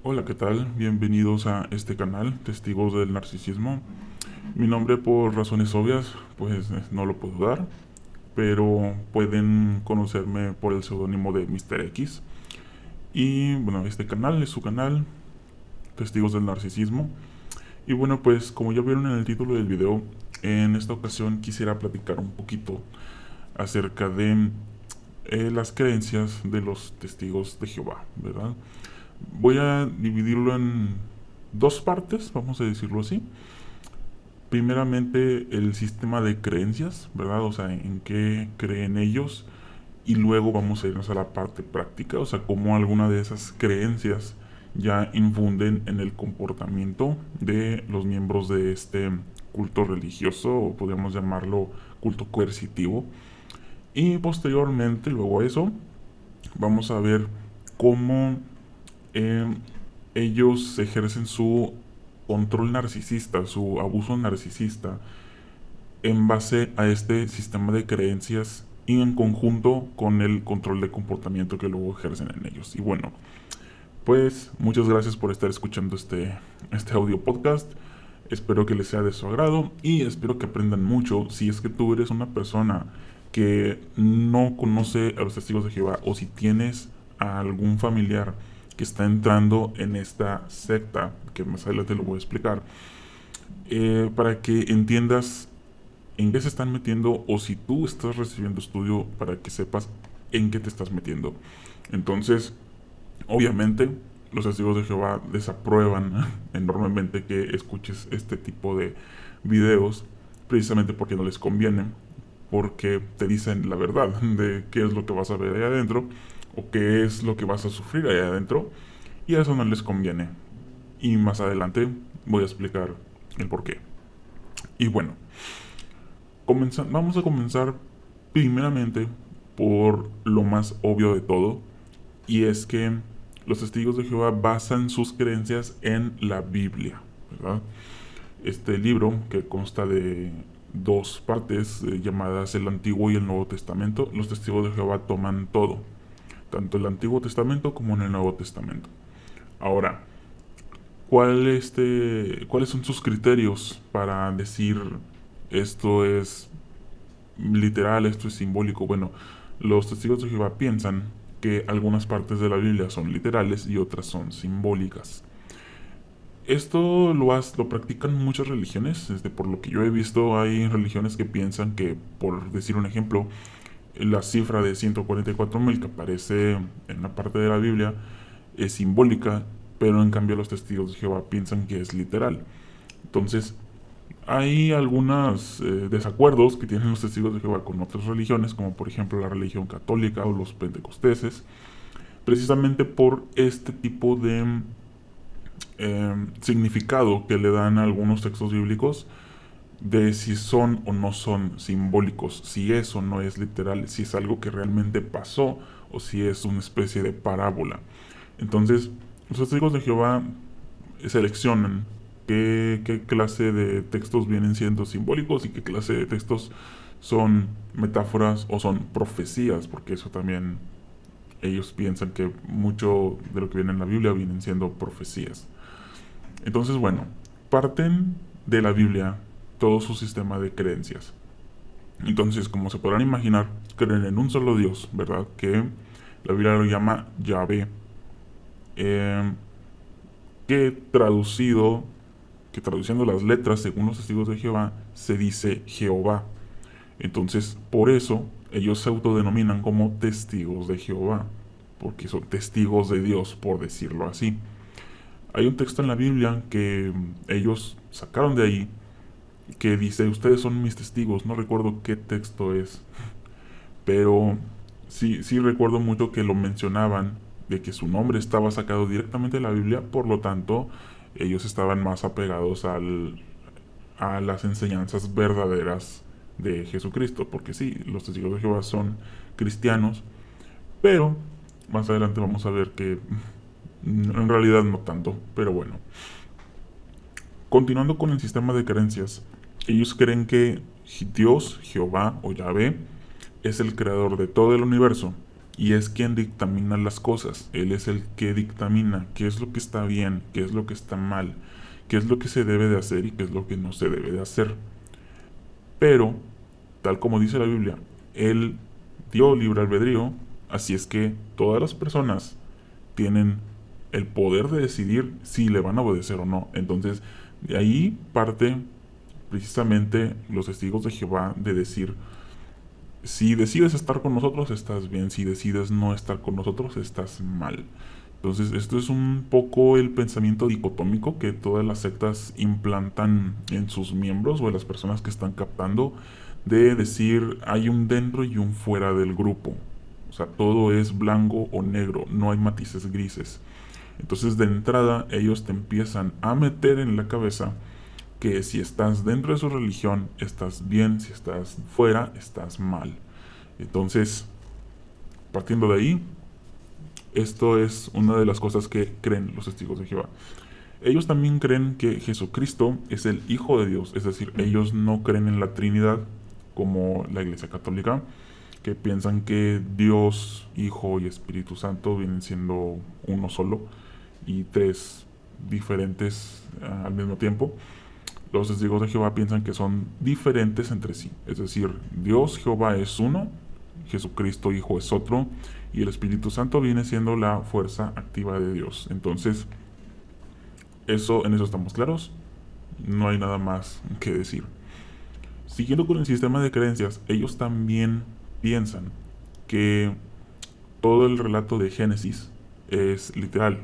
Hola, ¿qué tal? Bienvenidos a este canal, Testigos del Narcisismo. Mi nombre por razones obvias, pues no lo puedo dar, pero pueden conocerme por el seudónimo de Mr. X. Y bueno, este canal es su canal, Testigos del Narcisismo. Y bueno, pues como ya vieron en el título del video, en esta ocasión quisiera platicar un poquito acerca de las creencias de los testigos de Jehová, ¿verdad? Voy a dividirlo en dos partes, vamos a decirlo así. Primeramente, el sistema de creencias, ¿verdad? O sea, en qué creen ellos. Y luego vamos a irnos a la parte práctica, o sea, cómo alguna de esas creencias ya infunden en el comportamiento de los miembros de este culto religioso, o podríamos llamarlo culto coercitivo. Y posteriormente, luego a eso, vamos a ver cómo eh, ellos ejercen su control narcisista, su abuso narcisista, en base a este sistema de creencias y en conjunto con el control de comportamiento que luego ejercen en ellos. Y bueno, pues muchas gracias por estar escuchando este audio podcast. Espero que les sea de su agrado y espero que aprendan mucho si es que tú eres una persona que no conoce a los testigos de Jehová o si tienes a algún familiar que está entrando en esta secta, que más adelante lo voy a explicar, para que entiendas en qué se están metiendo o si tú estás recibiendo estudio para que sepas en qué te estás metiendo. Entonces, obviamente, los testigos de Jehová desaprueban enormemente que escuches este tipo de videos, precisamente porque no les conviene, porque te dicen la verdad de qué es lo que vas a ver allá adentro o qué es lo que vas a sufrir allá adentro, y a eso no les conviene. Y más adelante voy a explicar el por qué. Y bueno, vamos a comenzar primeramente por lo más obvio de todo, y es que los testigos de Jehová basan sus creencias en la Biblia, ¿verdad? Este libro, que consta de dos partes llamadas el Antiguo y el Nuevo Testamento, los testigos de Jehová toman todo, tanto el Antiguo Testamento como en el Nuevo Testamento. Ahora, ¿cuáles son sus criterios para decir esto es literal, esto es simbólico? Bueno, los testigos de Jehová piensan que algunas partes de la Biblia son literales y otras son simbólicas. Esto lo practican muchas religiones. Por lo que yo he visto, hay religiones que piensan que, por decir un ejemplo, la cifra de 144.000 que aparece en una parte de la Biblia es simbólica, pero en cambio los testigos de Jehová piensan que es literal. Entonces, hay algunos desacuerdos que tienen los testigos de Jehová con otras religiones, como por ejemplo la religión católica o los pentecosteses, precisamente por este tipo de significado que le dan a algunos textos bíblicos, de si son o no son simbólicos, si es o no es literal, si es algo que realmente pasó o si es una especie de parábola. Entonces, los testigos de Jehová seleccionan qué clase de textos vienen siendo simbólicos y qué clase de textos son metáforas o son profecías, porque eso también ellos piensan que mucho de lo que viene en la Biblia vienen siendo profecías. Entonces, bueno, parten de la Biblia todo su sistema de creencias. Entonces, como se podrán imaginar, creen en un solo Dios, ¿verdad? Que la Biblia lo llama Yahvé, eh, que traducido, que traduciendo las letras según los testigos de Jehová, se dice Jehová. Entonces, por eso, ellos se autodenominan como testigos de Jehová, porque son testigos de Dios, por decirlo así. Hay un texto en la Biblia que ellos sacaron de ahí que dice, ustedes son mis testigos. No recuerdo qué texto es, pero sí recuerdo mucho que lo mencionaban, de que su nombre estaba sacado directamente de la Biblia, por lo tanto ellos estaban más apegados a las enseñanzas verdaderas de Jesucristo, porque sí, los testigos de Jehová son cristianos, pero más adelante vamos a ver que en realidad no tanto, pero bueno. Continuando con el sistema de creencias, ellos creen que Dios, Jehová o Yahvé, es el creador de todo el universo y es quien dictamina las cosas. Él es el que dictamina qué es lo que está bien, qué es lo que está mal, qué es lo que se debe de hacer y qué es lo que no se debe de hacer. Pero, tal como dice la Biblia, Él dio libre albedrío, así es que todas las personas tienen el poder de decidir si le van a obedecer o no. Entonces, de ahí parte precisamente los testigos de Jehová de decir, si decides estar con nosotros, estás bien. Si decides no estar con nosotros, estás mal. Entonces, esto es un poco el pensamiento dicotómico que todas las sectas implantan en sus miembros o en las personas que están captando, de decir hay un dentro y un fuera del grupo. O sea, todo es blanco o negro, no hay matices grises. Entonces, de entrada, ellos te empiezan a meter en la cabeza que si estás dentro de su religión, estás bien, si estás fuera, estás mal. Entonces, partiendo de ahí, esto es una de las cosas que creen los testigos de Jehová. Ellos también creen que Jesucristo es el Hijo de Dios, es decir, ellos no creen en la Trinidad como la Iglesia Católica, que piensan que Dios, Hijo y Espíritu Santo vienen siendo uno solo y tres diferentes al mismo tiempo. Los testigos de Jehová piensan que son diferentes entre sí, es decir, Dios Jehová es uno, Jesucristo Hijo es otro, y el Espíritu Santo viene siendo la fuerza activa de Dios. Entonces, en eso estamos claros, no hay nada más que decir. Siguiendo con el sistema de creencias, ellos también piensan que todo el relato de Génesis es literal.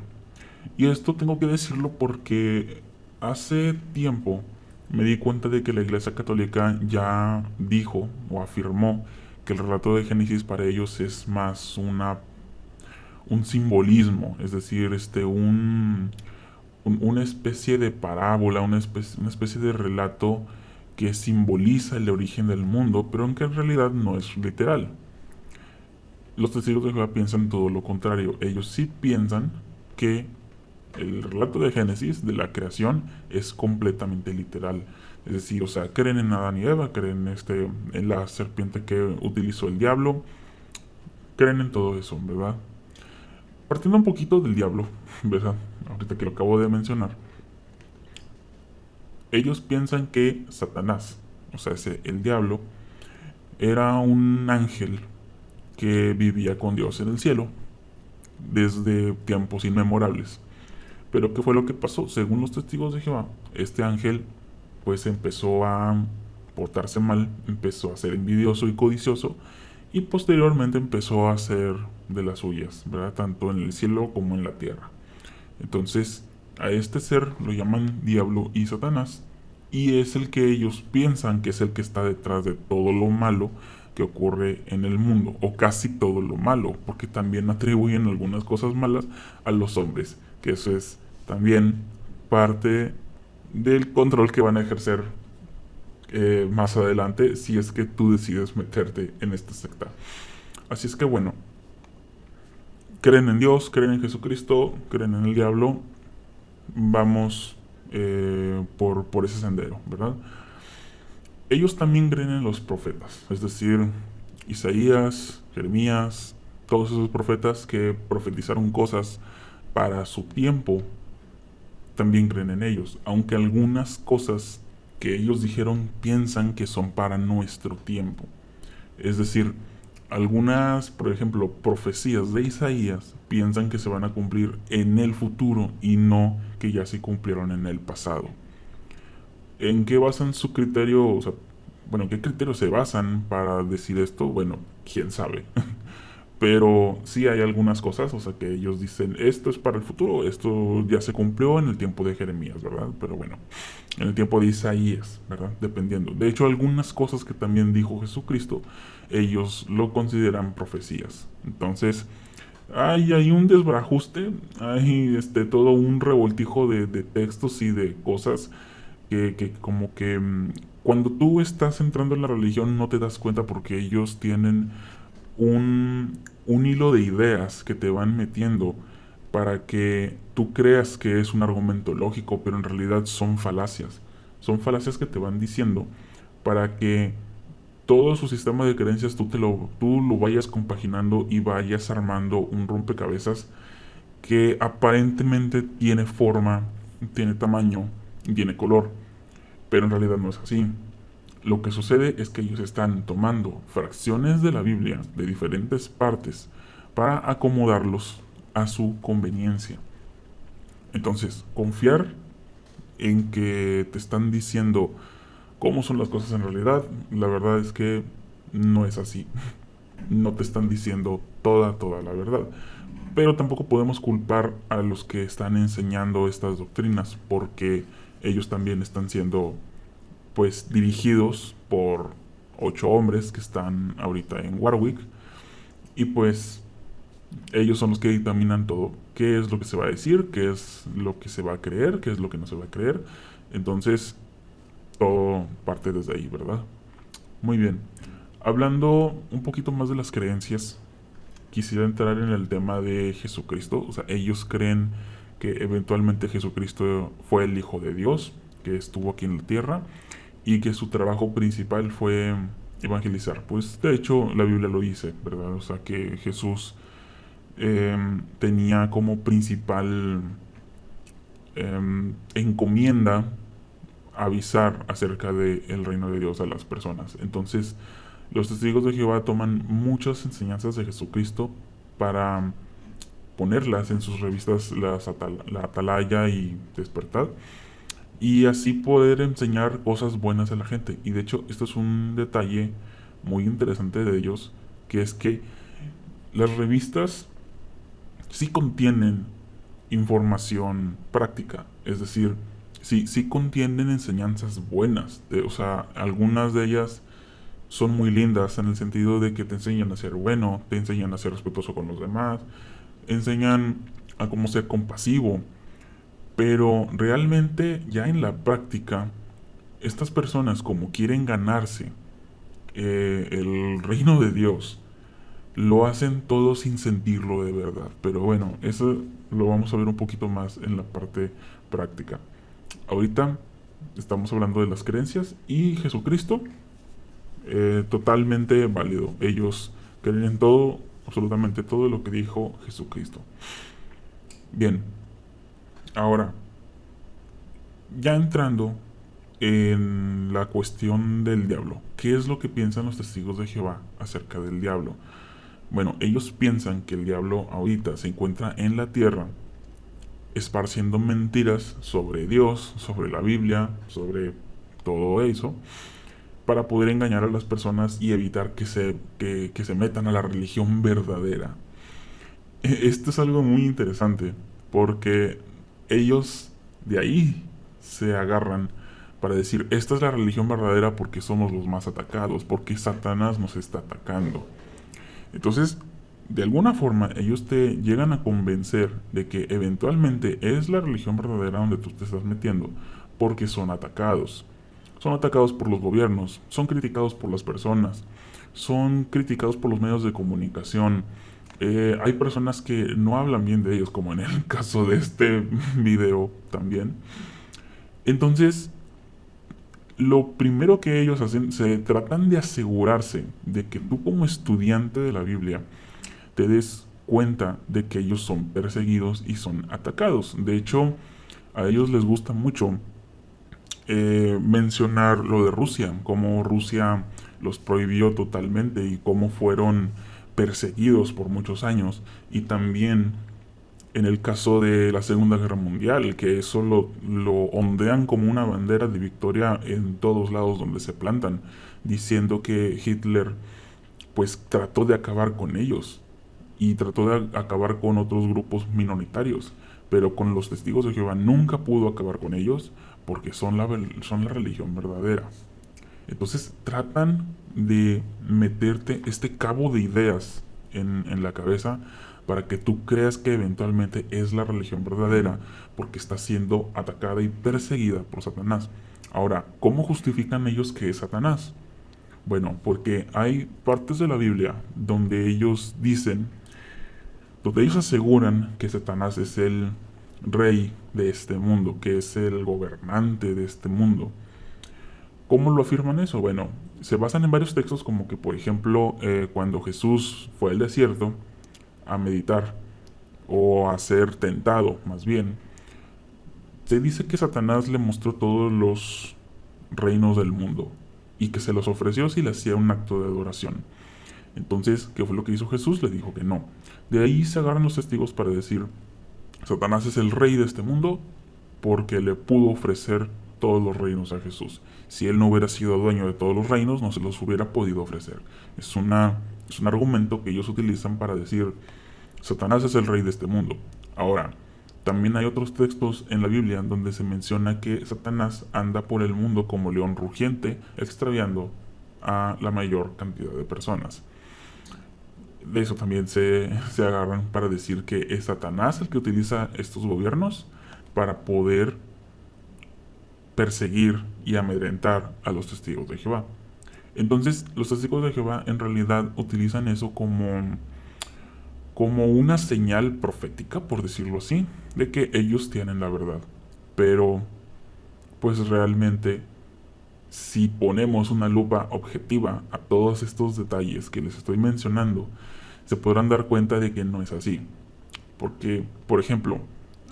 Y esto tengo que decirlo porque hace tiempo me di cuenta de que la Iglesia Católica ya dijo o afirmó que el relato de Génesis para ellos es más un simbolismo, es decir, una especie de parábola, una especie de relato que simboliza el origen del mundo, pero aunque en realidad no es literal. Los testigos de Jehová piensan todo lo contrario. Ellos sí piensan que el relato de Génesis, de la creación, es completamente literal. Es decir, o sea, creen en Adán y Eva, creen en la serpiente que utilizó el diablo, creen en todo eso, ¿verdad? Partiendo un poquito del diablo, ¿verdad? Ahorita que lo acabo de mencionar. Ellos piensan que Satanás, o sea, el diablo, era un ángel que vivía con Dios en el cielo desde tiempos inmemorables. Pero ¿qué fue lo que pasó? Según los testigos de Jehová, este ángel pues empezó a portarse mal, empezó a ser envidioso y codicioso, y posteriormente empezó a hacer de las suyas, ¿verdad? Tanto en el cielo como en la tierra. Entonces, a este ser lo llaman Diablo y Satanás, y es el que ellos piensan que es el que está detrás de todo lo malo que ocurre en el mundo, o casi todo lo malo, porque también atribuyen algunas cosas malas a los hombres, que eso es también parte del control que van a ejercer más adelante si es que tú decides meterte en esta secta. Así es que bueno, creen en Dios, creen en Jesucristo, creen en el diablo, vamos por ese sendero, ¿verdad? Ellos también creen en los profetas, es decir, Isaías, Jeremías, todos esos profetas que profetizaron cosas para su tiempo, también creen en ellos, aunque algunas cosas que ellos dijeron piensan que son para nuestro tiempo. Es decir, algunas, por ejemplo, profecías de Isaías piensan que se van a cumplir en el futuro y no que ya se cumplieron en el pasado. ¿En qué basan su criterio? O sea, bueno, ¿en qué criterio se basan para decir esto? Bueno, quién sabe. Pero sí hay algunas cosas, o sea, que ellos dicen, esto es para el futuro, esto ya se cumplió en el tiempo de Jeremías, ¿verdad? Pero bueno, en el tiempo de Isaías, ¿verdad? Dependiendo. De hecho, algunas cosas que también dijo Jesucristo, ellos lo consideran profecías. Entonces, hay un desbarajuste, hay todo un revoltijo de textos y de cosas que como que cuando tú estás entrando en la religión no te das cuenta porque ellos tienen un hilo de ideas que te van metiendo para que tú creas que es un argumento lógico, pero en realidad son falacias. Son falacias que te van diciendo para que todo su sistema de creencias tú lo vayas compaginando y vayas armando un rompecabezas que aparentemente tiene forma, tiene tamaño, tiene color, pero en realidad no es así. Lo que sucede es que ellos están tomando fracciones de la Biblia de diferentes partes para acomodarlos a su conveniencia. Entonces, confiar en que te están diciendo cómo son las cosas en realidad, la verdad es que no es así. No te están diciendo toda la verdad. Pero tampoco podemos culpar a los que están enseñando estas doctrinas, porque ellos también están siendo pues dirigidos por 8 hombres que están ahorita en Warwick, y pues ellos son los que dictaminan todo, qué es lo que se va a decir, qué es lo que se va a creer, qué es lo que no se va a creer. Entonces todo parte desde ahí, ¿verdad? Muy bien. Hablando un poquito más de las creencias, quisiera entrar en el tema de Jesucristo. O sea, ellos creen que eventualmente Jesucristo fue el Hijo de Dios, que estuvo aquí en la tierra, y que su trabajo principal fue evangelizar. Pues de hecho la Biblia lo dice, ¿verdad? O sea, que Jesús tenía como principal encomienda avisar acerca del reino de Dios a las personas. Entonces, los testigos de Jehová toman muchas enseñanzas de Jesucristo para ponerlas en sus revistas La Atalaya y Despertad, y así poder enseñar cosas buenas a la gente. Y de hecho, esto es un detalle muy interesante de ellos, que es que las revistas sí contienen información práctica, es decir, sí contienen enseñanzas buenas, o sea, algunas de ellas son muy lindas en el sentido de que te enseñan a ser bueno, te enseñan a ser respetuoso con los demás, enseñan a cómo ser compasivo, pero realmente ya en la práctica, estas personas como quieren ganarse el reino de Dios, lo hacen todo sin sentirlo de verdad. Pero bueno, eso lo vamos a ver un poquito más en la parte práctica. Ahorita estamos hablando de las creencias y Jesucristo, totalmente válido. Ellos creen en todo, absolutamente todo lo que dijo Jesucristo. Bien, ahora, ya entrando en la cuestión del diablo, ¿qué es lo que piensan los testigos de Jehová acerca del diablo? Bueno, ellos piensan que el diablo ahorita se encuentra en la tierra esparciendo mentiras sobre Dios, sobre la Biblia, sobre todo eso, para poder engañar a las personas y evitar que se metan a la religión verdadera. Esto es algo muy interesante, porque ellos de ahí se agarran para decir, esta es la religión verdadera porque somos los más atacados, porque Satanás nos está atacando. Entonces, de alguna forma, ellos te llegan a convencer de que eventualmente es la religión verdadera donde tú te estás metiendo, porque son atacados. Son atacados por los gobiernos, son criticados por las personas, son criticados por los medios de comunicación. Hay personas que no hablan bien de ellos, como en el caso de este video también. Entonces, lo primero que ellos hacen, se tratan de asegurarse de que tú como estudiante de la Biblia te des cuenta de que ellos son perseguidos y son atacados. De hecho, a ellos les gusta mucho mencionar lo de Rusia, cómo Rusia los prohibió totalmente y cómo fueron perseguidos por muchos años. Y también en el caso de la Segunda Guerra Mundial, que eso lo ondean como una bandera de victoria en todos lados donde se plantan, diciendo que Hitler pues trató de acabar con ellos y trató de acabar con otros grupos minoritarios, pero con los testigos de Jehová nunca pudo acabar con ellos porque son la religión verdadera. Entonces tratan de meterte este cabo de ideas en la cabeza para que tú creas que eventualmente es la religión verdadera porque está siendo atacada y perseguida por Satanás. Ahora, ¿cómo justifican ellos que es Satanás? Bueno, porque hay partes de la Biblia donde ellos aseguran que Satanás es el rey de este mundo, que es el gobernante de este mundo. ¿Cómo lo afirman eso? Bueno, Se basan en varios textos como que, por ejemplo, cuando Jesús fue al desierto a meditar o a ser tentado, más bien, se dice que Satanás le mostró todos los reinos del mundo y que se los ofreció si le hacía un acto de adoración. Entonces, ¿qué fue lo que hizo Jesús? Le dijo que no. De ahí se agarran los testigos para decir, Satanás es el rey de este mundo porque le pudo ofrecer todos los reinos a Jesús. Si él no hubiera sido dueño de todos los reinos, no se los hubiera podido ofrecer. Es un argumento que ellos utilizan para decir, Satanás es el rey de este mundo. Ahora, también hay otros textos en la Biblia donde se menciona que Satanás anda por el mundo como león rugiente, extraviando a la mayor cantidad de personas. De eso también se agarran para decir que es Satanás el que utiliza estos gobiernos para poder perseguir y amedrentar a los testigos de Jehová. Entonces, los testigos de Jehová en realidad utilizan eso como una señal profética, por decirlo así, de que ellos tienen la verdad. Pero, pues realmente, si ponemos una lupa objetiva a todos estos detalles que les estoy mencionando, se podrán dar cuenta de que no es así. Porque, por ejemplo,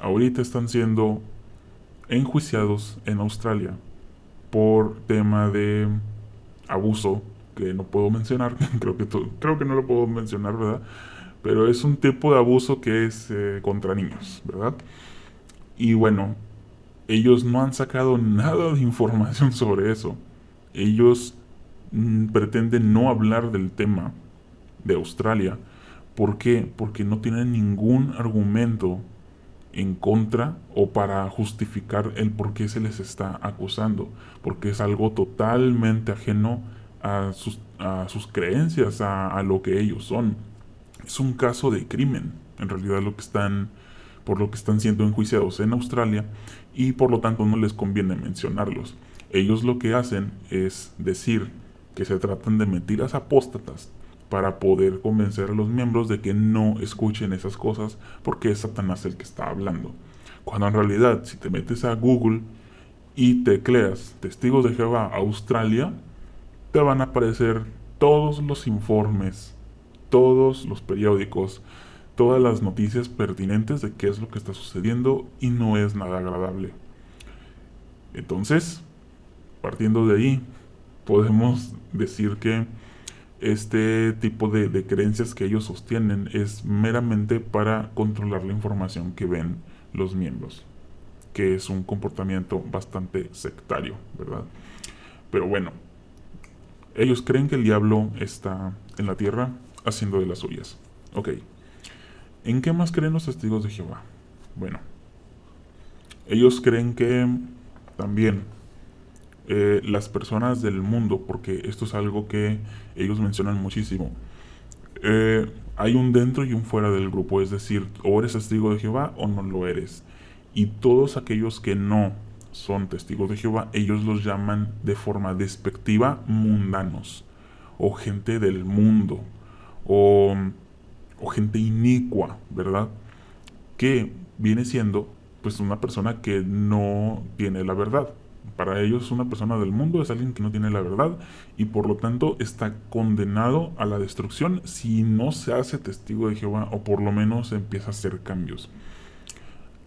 ahorita están siendo enjuiciados en Australia por tema de abuso que no puedo mencionar, creo que no lo puedo mencionar, ¿verdad? Pero es un tipo de abuso que es contra niños, ¿verdad? Y bueno, ellos no han sacado nada de información sobre eso. Ellos pretenden no hablar del tema de Australia. ¿Por qué? Porque no tienen ningún argumento en contra o para justificar el por qué se les está acusando, porque es algo totalmente ajeno a sus creencias, a lo que ellos son. Es un caso de crimen, en realidad por lo que están siendo enjuiciados en Australia y por lo tanto no les conviene mencionarlos. Ellos lo que hacen es decir que se tratan de mentiras apóstatas para poder convencer a los miembros de que no escuchen esas cosas porque es Satanás el que está hablando. Cuando en realidad, si te metes a Google y tecleas Testigos de Jehová Australia, te van a aparecer todos los informes, todos los periódicos, todas las noticias pertinentes de qué es lo que está sucediendo y no es nada agradable. Entonces, partiendo de ahí, podemos decir que este tipo de creencias que ellos sostienen es meramente para controlar la información que ven los miembros, que es un comportamiento bastante sectario, ¿verdad? Pero bueno, ellos creen que el diablo está en la tierra haciendo de las suyas. Ok, ¿en qué más creen los testigos de Jehová? Bueno, ellos creen que también las personas del mundo, porque esto es algo que ellos mencionan muchísimo, hay un dentro y un fuera del grupo, es decir, o eres testigo de Jehová o no lo eres. Y todos aquellos que no son testigos de Jehová, ellos los llaman de forma despectiva mundanos, o gente del mundo, o, o gente inicua, ¿verdad? Que viene siendo pues una persona que no tiene la verdad. Para ellos una persona del mundo es alguien que no tiene la verdad y por lo tanto está condenado a la destrucción si no se hace testigo de Jehová o por lo menos empieza a hacer cambios.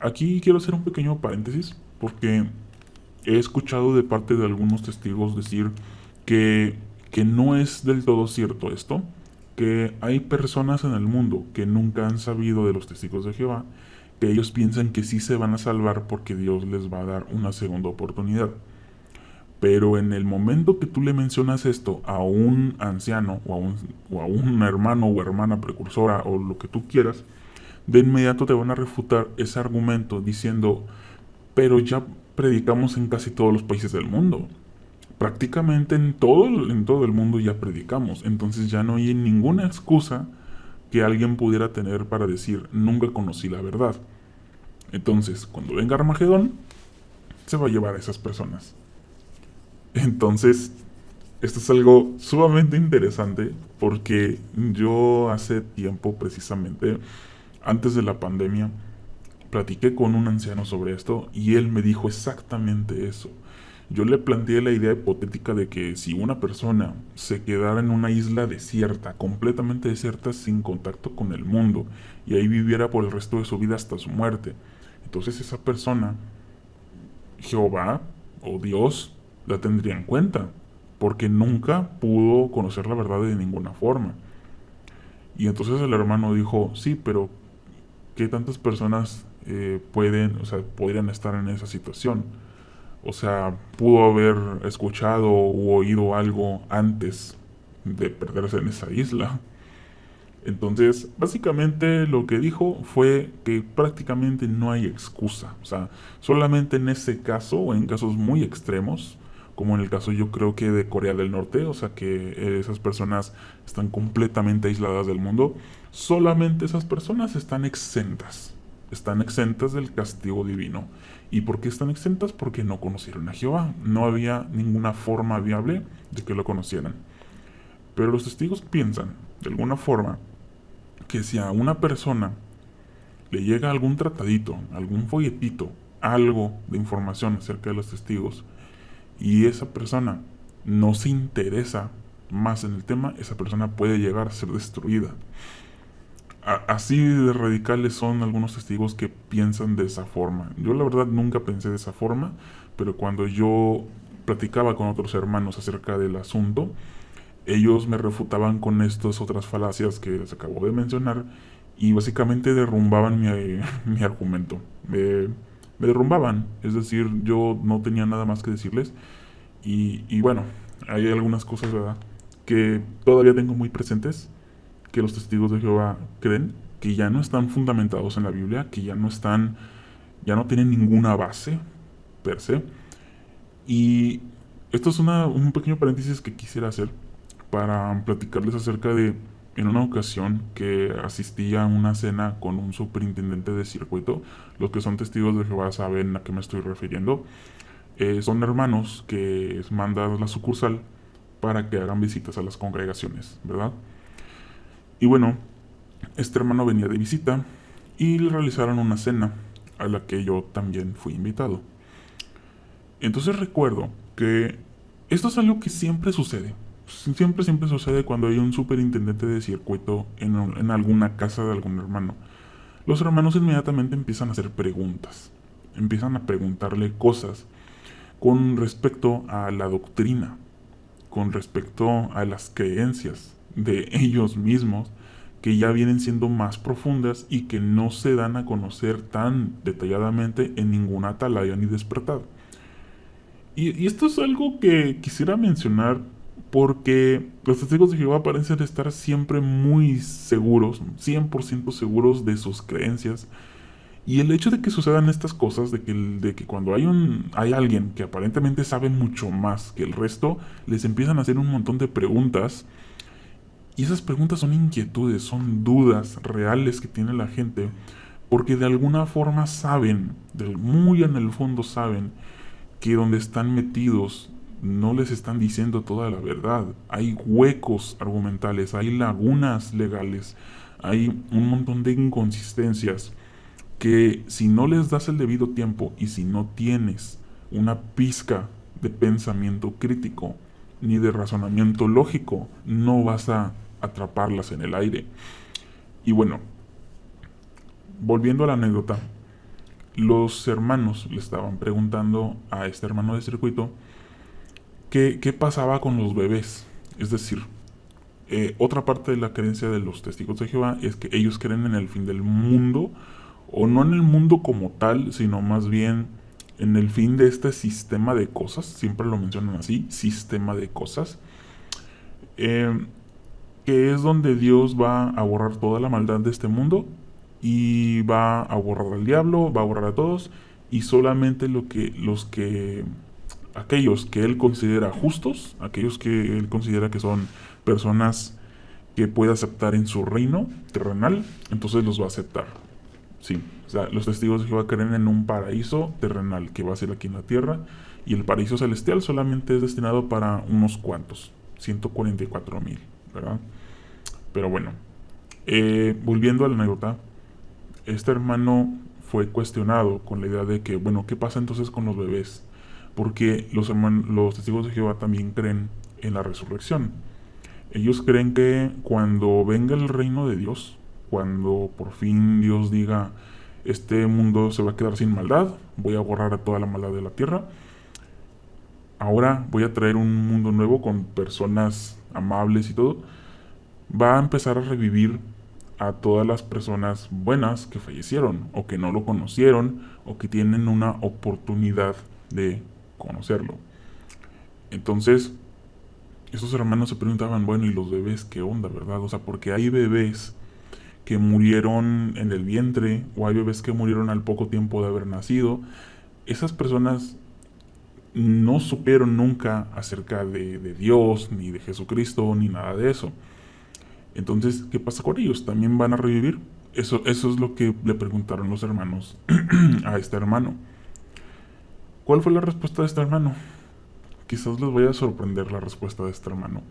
Aquí quiero hacer un pequeño paréntesis porque he escuchado de parte de algunos testigos decir que no es del todo cierto esto, que hay personas en el mundo que nunca han sabido de los testigos de Jehová, que ellos piensan que sí se van a salvar porque Dios les va a dar una segunda oportunidad. Pero en el momento que tú le mencionas esto a un anciano o a un hermano o hermana precursora o lo que tú quieras, de inmediato te van a refutar ese argumento diciendo, pero ya predicamos en casi todos los países del mundo. Prácticamente en todo el mundo ya predicamos. Entonces ya no hay ninguna excusa que alguien pudiera tener para decir, nunca conocí la verdad. Entonces, cuando venga Armagedón, se va a llevar a esas personas. Entonces, esto es algo sumamente interesante porque yo hace tiempo, precisamente, antes de la pandemia, platiqué con un anciano sobre esto y él me dijo exactamente eso. Yo le planteé la idea hipotética de que si una persona se quedara en una isla desierta, completamente desierta, sin contacto con el mundo, y ahí viviera por el resto de su vida hasta su muerte, entonces esa persona, Jehová o Dios, la tendría en cuenta, porque nunca pudo conocer la verdad de ninguna forma. Y entonces el hermano dijo, sí, pero ¿qué tantas personas podrían estar en esa situación? O sea, pudo haber escuchado u oído algo antes de perderse en esa isla. Entonces, básicamente lo que dijo fue que prácticamente no hay excusa. O sea, solamente en ese caso o en casos muy extremos, como en el caso yo creo que de Corea del Norte, o sea que esas personas están completamente aisladas del mundo, solamente esas personas están exentas. Están exentas del castigo divino. ¿Y por qué están exentas? Porque no conocieron a Jehová. No había ninguna forma viable de que lo conocieran. Pero los testigos piensan, de alguna forma, que si a una persona le llega algún tratadito, algún folletito, algo de información acerca de los testigos, y esa persona no se interesa más en el tema, esa persona puede llegar a ser destruida. Así de radicales son algunos testigos que piensan de esa forma. Yo la verdad nunca pensé de esa forma, pero cuando yo platicaba con otros hermanos acerca del asunto, ellos me refutaban con estas otras falacias que les acabo de mencionar y básicamente derrumbaban mi argumento. Me derrumbaban, es decir, yo no tenía nada más que decirles y bueno, hay algunas cosas, ¿verdad?, que todavía tengo muy presentes, que los testigos de Jehová creen, que ya no están fundamentados en la Biblia, que ya no tienen ninguna base per se. Y esto es un pequeño paréntesis que quisiera hacer para platicarles acerca de, en una ocasión que asistí a una cena con un superintendente de circuito. Los que son testigos de Jehová saben a qué me estoy refiriendo. Son hermanos que mandan a la sucursal para que hagan visitas a las congregaciones, ¿verdad? Y bueno, este hermano venía de visita y le realizaron una cena a la que yo también fui invitado. Entonces recuerdo que esto es algo que siempre sucede. Siempre sucede cuando hay un superintendente de circuito en alguna casa de algún hermano. Los hermanos inmediatamente empiezan a hacer preguntas. Empiezan a preguntarle cosas con respecto a la doctrina, con respecto a las creencias de ellos mismos, que ya vienen siendo más profundas y que no se dan a conocer tan detalladamente en ninguna atalaya ni despertar. Y esto es algo que quisiera mencionar porque los testigos de Jehová parecen estar siempre muy seguros, 100% seguros de sus creencias. Y el hecho de que sucedan estas cosas, de que cuando hay alguien que aparentemente sabe mucho más que el resto, les empiezan a hacer un montón de preguntas. Y esas preguntas son inquietudes, son dudas reales que tiene la gente, porque de alguna forma saben, muy en el fondo saben, que donde están metidos no les están diciendo toda la verdad. Hay huecos argumentales, hay lagunas legales, hay un montón de inconsistencias que si no les das el debido tiempo y si no tienes una pizca de pensamiento crítico ni de razonamiento lógico, no vas a atraparlas en el aire. Y bueno, volviendo a la anécdota, los hermanos le estaban preguntando a este hermano de circuito qué pasaba con los bebés. Es decir, otra parte de la creencia de los testigos de Jehová es que ellos creen en el fin del mundo, o no en el mundo como tal, sino más bien en el fin de este sistema de cosas, siempre lo mencionan así, sistema de cosas, que es donde Dios va a borrar toda la maldad de este mundo y va a borrar al diablo, va a borrar a todos, y solamente aquellos que él considera justos, aquellos que él considera que son personas que puede aceptar en su reino terrenal, entonces los va a aceptar. Sí, o sea, los testigos de Jehová creen en un paraíso terrenal que va a ser aquí en la tierra, y el paraíso celestial solamente es destinado para unos cuantos, 144,000, ¿verdad? Pero bueno, volviendo a la anécdota, este hermano fue cuestionado con la idea de que, bueno, ¿qué pasa entonces con los bebés? porque los testigos de Jehová también creen en la resurrección. Ellos creen que cuando venga el reino de Dios, cuando por fin Dios diga, este mundo se va a quedar sin maldad, voy a borrar a toda la maldad de la tierra, ahora voy a traer un mundo nuevo con personas amables y todo, va a empezar a revivir a todas las personas buenas que fallecieron o que no lo conocieron o que tienen una oportunidad de conocerlo. Entonces, estos hermanos se preguntaban, bueno, ¿y los bebés qué onda, verdad? O sea, porque hay bebés que murieron en el vientre o hay bebés que murieron al poco tiempo de haber nacido. Esas personas no supieron nunca acerca de Dios, ni de Jesucristo, ni nada de eso. Entonces, ¿qué pasa con ellos? ¿También van a revivir? Eso es lo que le preguntaron los hermanos a este hermano. ¿Cuál fue la respuesta de este hermano? Quizás les vaya a sorprender la respuesta de este hermano.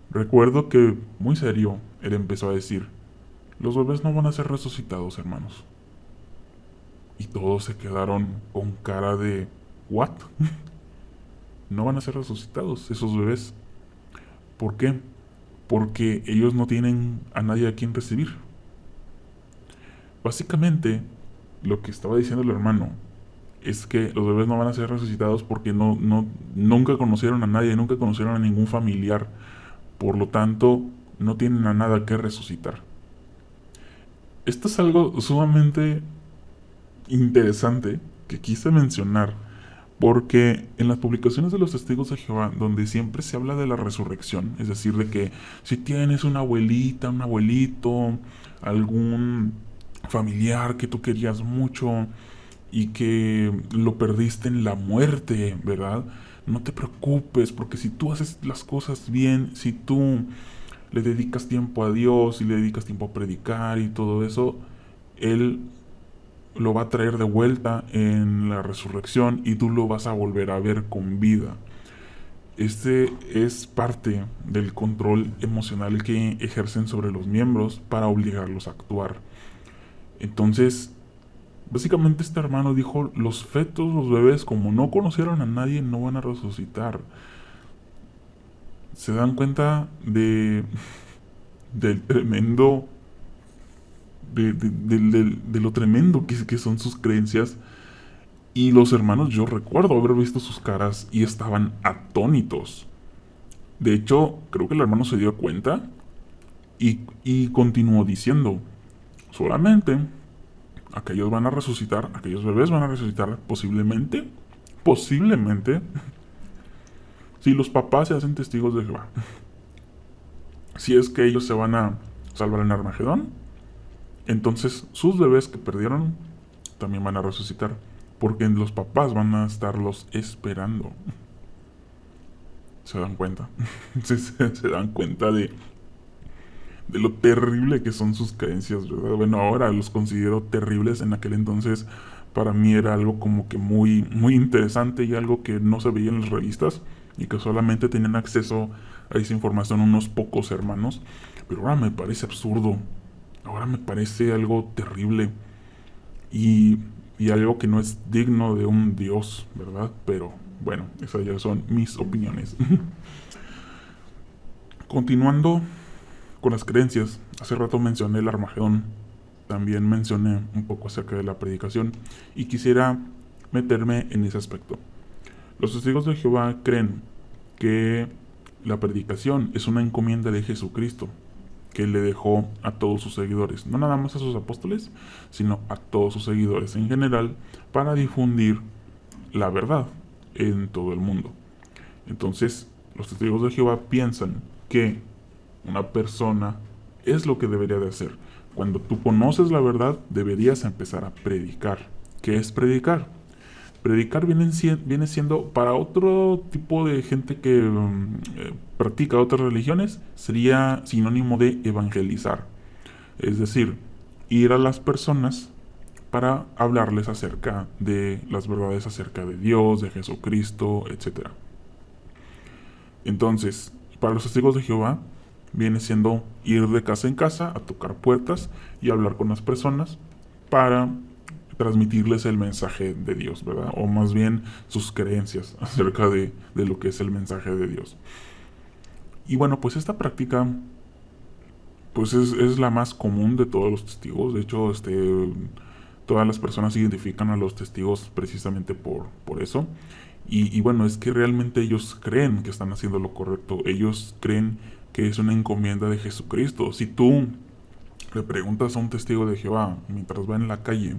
Recuerdo que, muy serio, él empezó a decir, los bebés no van a ser resucitados, hermanos. Y todos se quedaron con cara de, ¿what? No van a ser resucitados esos bebés. ¿Por qué? Porque ellos no tienen a nadie a quien recibir. Básicamente, lo que estaba diciendo el hermano es que los bebés no van a ser resucitados porque nunca conocieron a nadie, nunca conocieron a ningún familiar. Por lo tanto, no tienen a nada que resucitar. Esto es algo sumamente interesante que quise mencionar porque en las publicaciones de los testigos de Jehová, donde siempre se habla de la resurrección, es decir, de que si tienes una abuelita, un abuelito, algún familiar que tú querías mucho y que lo perdiste en la muerte, ¿verdad? No te preocupes, porque si tú haces las cosas bien, si tú le dedicas tiempo a Dios y le dedicas tiempo a predicar y todo eso, Él lo va a traer de vuelta en la resurrección y tú lo vas a volver a ver con vida. Este es parte del control emocional que ejercen sobre los miembros para obligarlos a actuar. Entonces, básicamente este hermano dijo, los fetos, los bebés, como no conocieron a nadie, no van a resucitar. Se dan cuenta del tremendo de lo tremendo que son sus creencias. Y los hermanos, yo recuerdo haber visto sus caras y estaban atónitos. De hecho, creo que el hermano se dio cuenta y continuó diciendo, solamente aquellos van a resucitar, aquellos bebés van a resucitar posiblemente, si los papás se hacen testigos de Jehová. Si es que ellos se van a salvar en Armagedón, entonces sus bebés que perdieron también van a resucitar, porque los papás van a estarlos esperando. ¿Se dan cuenta? se dan cuenta de lo terrible que son sus creencias, ¿verdad? Bueno, ahora los considero terribles. En aquel entonces para mí era algo como que muy, muy interesante y algo que no se veía en las revistas y que solamente tenían acceso a esa información unos pocos hermanos. Pero ahora me parece absurdo. Ahora me parece algo terrible y algo que no es digno de un Dios, ¿verdad? Pero bueno, esas ya son mis opiniones. Continuando con las creencias, hace rato mencioné el Armagedón, también mencioné un poco acerca de la predicación y quisiera meterme en ese aspecto. Los testigos de Jehová creen que la predicación es una encomienda de Jesucristo que le dejó a todos sus seguidores, no nada más a sus apóstoles, sino a todos sus seguidores en general, para difundir la verdad en todo el mundo. Entonces, los testigos de Jehová piensan que una persona es lo que debería de hacer. Cuando tú conoces la verdad, deberías empezar a predicar. ¿Qué es predicar? Predicar viene siendo, para otro tipo de gente que practica otras religiones, sería sinónimo de evangelizar. Es decir, ir a las personas para hablarles acerca de las verdades acerca de Dios, de Jesucristo, etc. Entonces, para los testigos de Jehová, viene siendo ir de casa en casa a tocar puertas y hablar con las personas para transmitirles el mensaje de Dios, ¿verdad? O más bien sus creencias acerca de lo que es el mensaje de Dios. Y bueno, pues esta práctica pues es la más común de todos los testigos. De hecho, todas las personas identifican a los testigos precisamente por eso. Y bueno, es que realmente ellos creen que están haciendo lo correcto. Ellos creen que es una encomienda de Jesucristo. Si tú le preguntas a un testigo de Jehová mientras va en la calle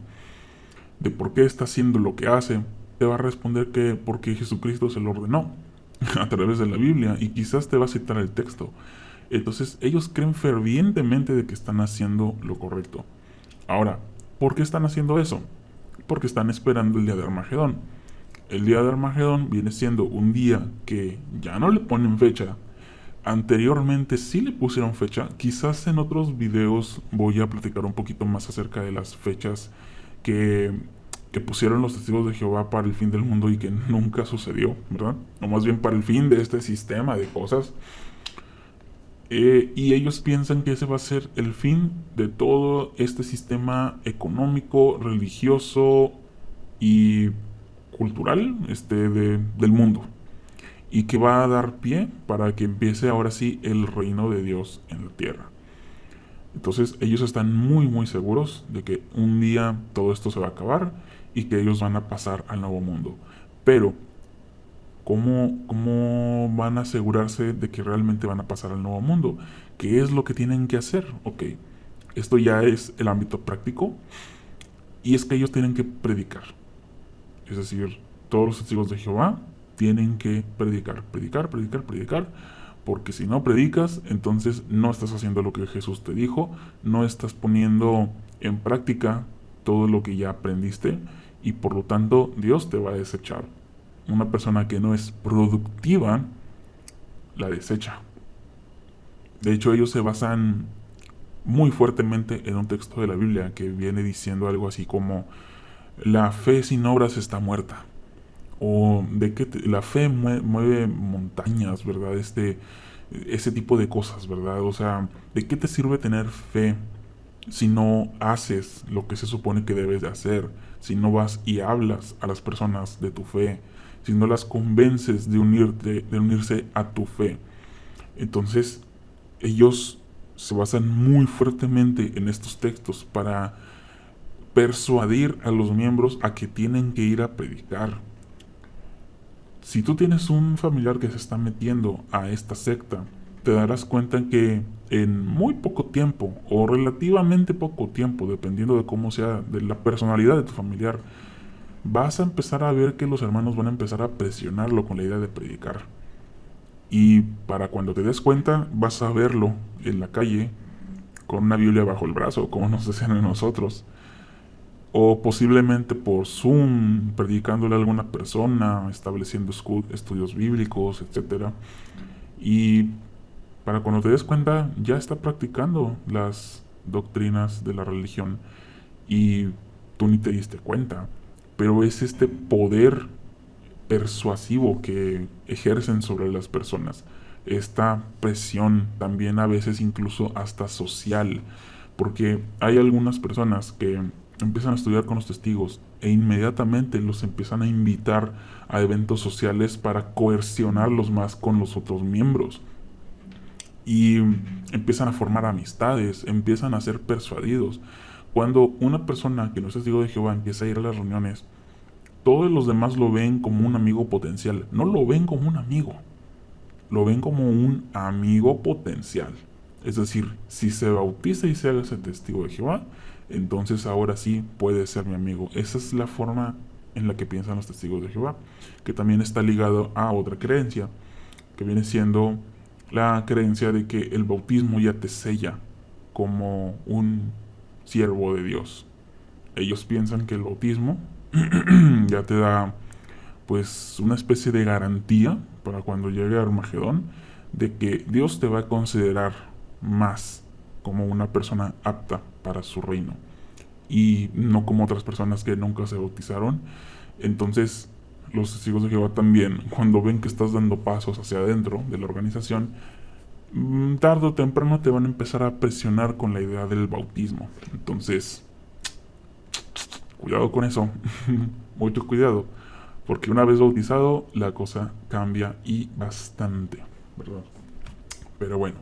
de por qué está haciendo lo que hace, te va a responder que porque Jesucristo se lo ordenó a través de la Biblia, y quizás te va a citar el texto. Entonces ellos creen fervientemente de que están haciendo lo correcto. Ahora, ¿por qué están haciendo eso? Porque están esperando el día de Armagedón. El día de Armagedón viene siendo un día que ya no le ponen fecha. Anteriormente sí le pusieron fecha. Quizás en otros videos voy a platicar un poquito más acerca de las fechas que, que pusieron los testigos de Jehová para el fin del mundo y que nunca sucedió, ¿verdad? O más bien para el fin de este sistema de cosas. Y ellos piensan que ese va a ser el fin de todo este sistema económico, religioso y cultural del mundo. Y que va a dar pie para que empiece ahora sí el reino de Dios en la tierra. Entonces ellos están muy muy seguros de que un día todo esto se va a acabar y que ellos van a pasar al nuevo mundo. Pero ¿cómo van a asegurarse de que realmente van a pasar al nuevo mundo? ¿Qué es lo que tienen que hacer? Ok, esto ya es el ámbito práctico, y es que ellos tienen que predicar. Es decir, todos los testigos de Jehová tienen que predicar, predicar, predicar, predicar, porque si no predicas, entonces no estás haciendo lo que Jesús te dijo, no estás poniendo en práctica todo lo que ya aprendiste, y por lo tanto Dios te va a desechar. Una persona que no es productiva la desecha. De hecho, ellos se basan muy fuertemente en un texto de la Biblia que viene diciendo algo así como la fe sin obras está muerta. O de que la fe mueve montañas, ¿verdad? Ese tipo de cosas, ¿verdad? O sea, ¿de qué te sirve tener fe si no haces lo que se supone que debes de hacer? Si no vas y hablas a las personas de tu fe, si no las convences de unirse a tu fe. Entonces, ellos se basan muy fuertemente en estos textos para persuadir a los miembros a que tienen que ir a predicar. Si tú tienes un familiar que se está metiendo a esta secta, te darás cuenta que en muy poco tiempo, o relativamente poco tiempo, dependiendo de cómo sea, de la personalidad de tu familiar, vas a empezar a ver que los hermanos van a empezar a presionarlo con la idea de predicar. Y para cuando te des cuenta, vas a verlo en la calle con una Biblia bajo el brazo, como nos decían a nosotros. O posiblemente por Zoom, predicándole a alguna persona, estableciendo estudios bíblicos, etc. Y para cuando te des cuenta, ya está practicando las doctrinas de la religión y tú ni te diste cuenta. Pero es este poder persuasivo que ejercen sobre las personas, esta presión también a veces incluso hasta social, porque hay algunas personas que empiezan a estudiar con los testigos e inmediatamente los empiezan a invitar a eventos sociales para coercionarlos más con los otros miembros, y empiezan a formar amistades, empiezan a ser persuadidos. Cuando una persona que no es testigo de Jehová empieza a ir a las reuniones, todos los demás lo ven como un amigo potencial. No lo ven como un amigo, lo ven como un amigo potencial. Es decir, si se bautiza y se haga ese testigo de Jehová, entonces ahora sí puede ser mi amigo. Esa es la forma en la que piensan los testigos de Jehová, que también está ligado a otra creencia, que viene siendo la creencia de que el bautismo ya te sella como un siervo de Dios. Ellos piensan que el bautismo ya te da pues una especie de garantía para cuando llegue Armagedón de que Dios te va a considerar más como una persona apta para su reino y no como otras personas que nunca se bautizaron. Entonces los testigos de Jehová también, cuando ven que estás dando pasos hacia adentro de la organización, tarde o temprano te van a empezar a presionar con la idea del bautismo. Entonces cuidado con eso, mucho cuidado, porque una vez bautizado la cosa cambia y bastante, ¿verdad? Pero bueno,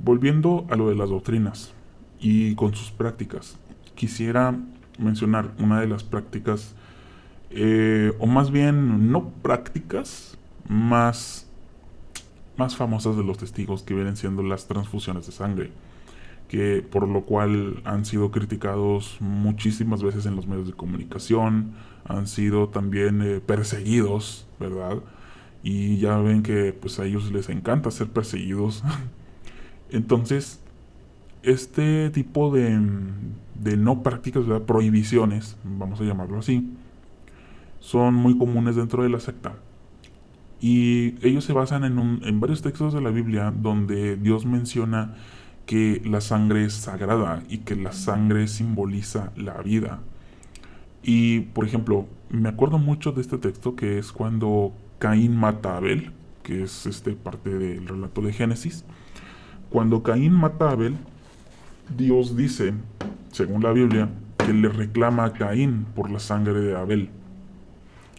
volviendo a lo de las doctrinas y con sus prácticas, quisiera mencionar una de las prácticas, o más bien no prácticas, más famosas de los testigos, que vienen siendo las transfusiones de sangre, que por lo cual han sido criticados muchísimas veces en los medios de comunicación, han sido también perseguidos, ¿verdad? Y ya ven que pues a ellos les encanta ser perseguidos. Entonces, este tipo de no prácticas, ¿verdad? Prohibiciones, vamos a llamarlo así, son muy comunes dentro de la secta. Y ellos se basan en varios textos de la Biblia donde Dios menciona que la sangre es sagrada y que la sangre simboliza la vida. Y, por ejemplo, me acuerdo mucho de este texto que es cuando Caín mata a Abel, que es parte del relato de Génesis. Cuando Caín mata a Abel, Dios dice, según la Biblia, que le reclama a Caín por la sangre de Abel.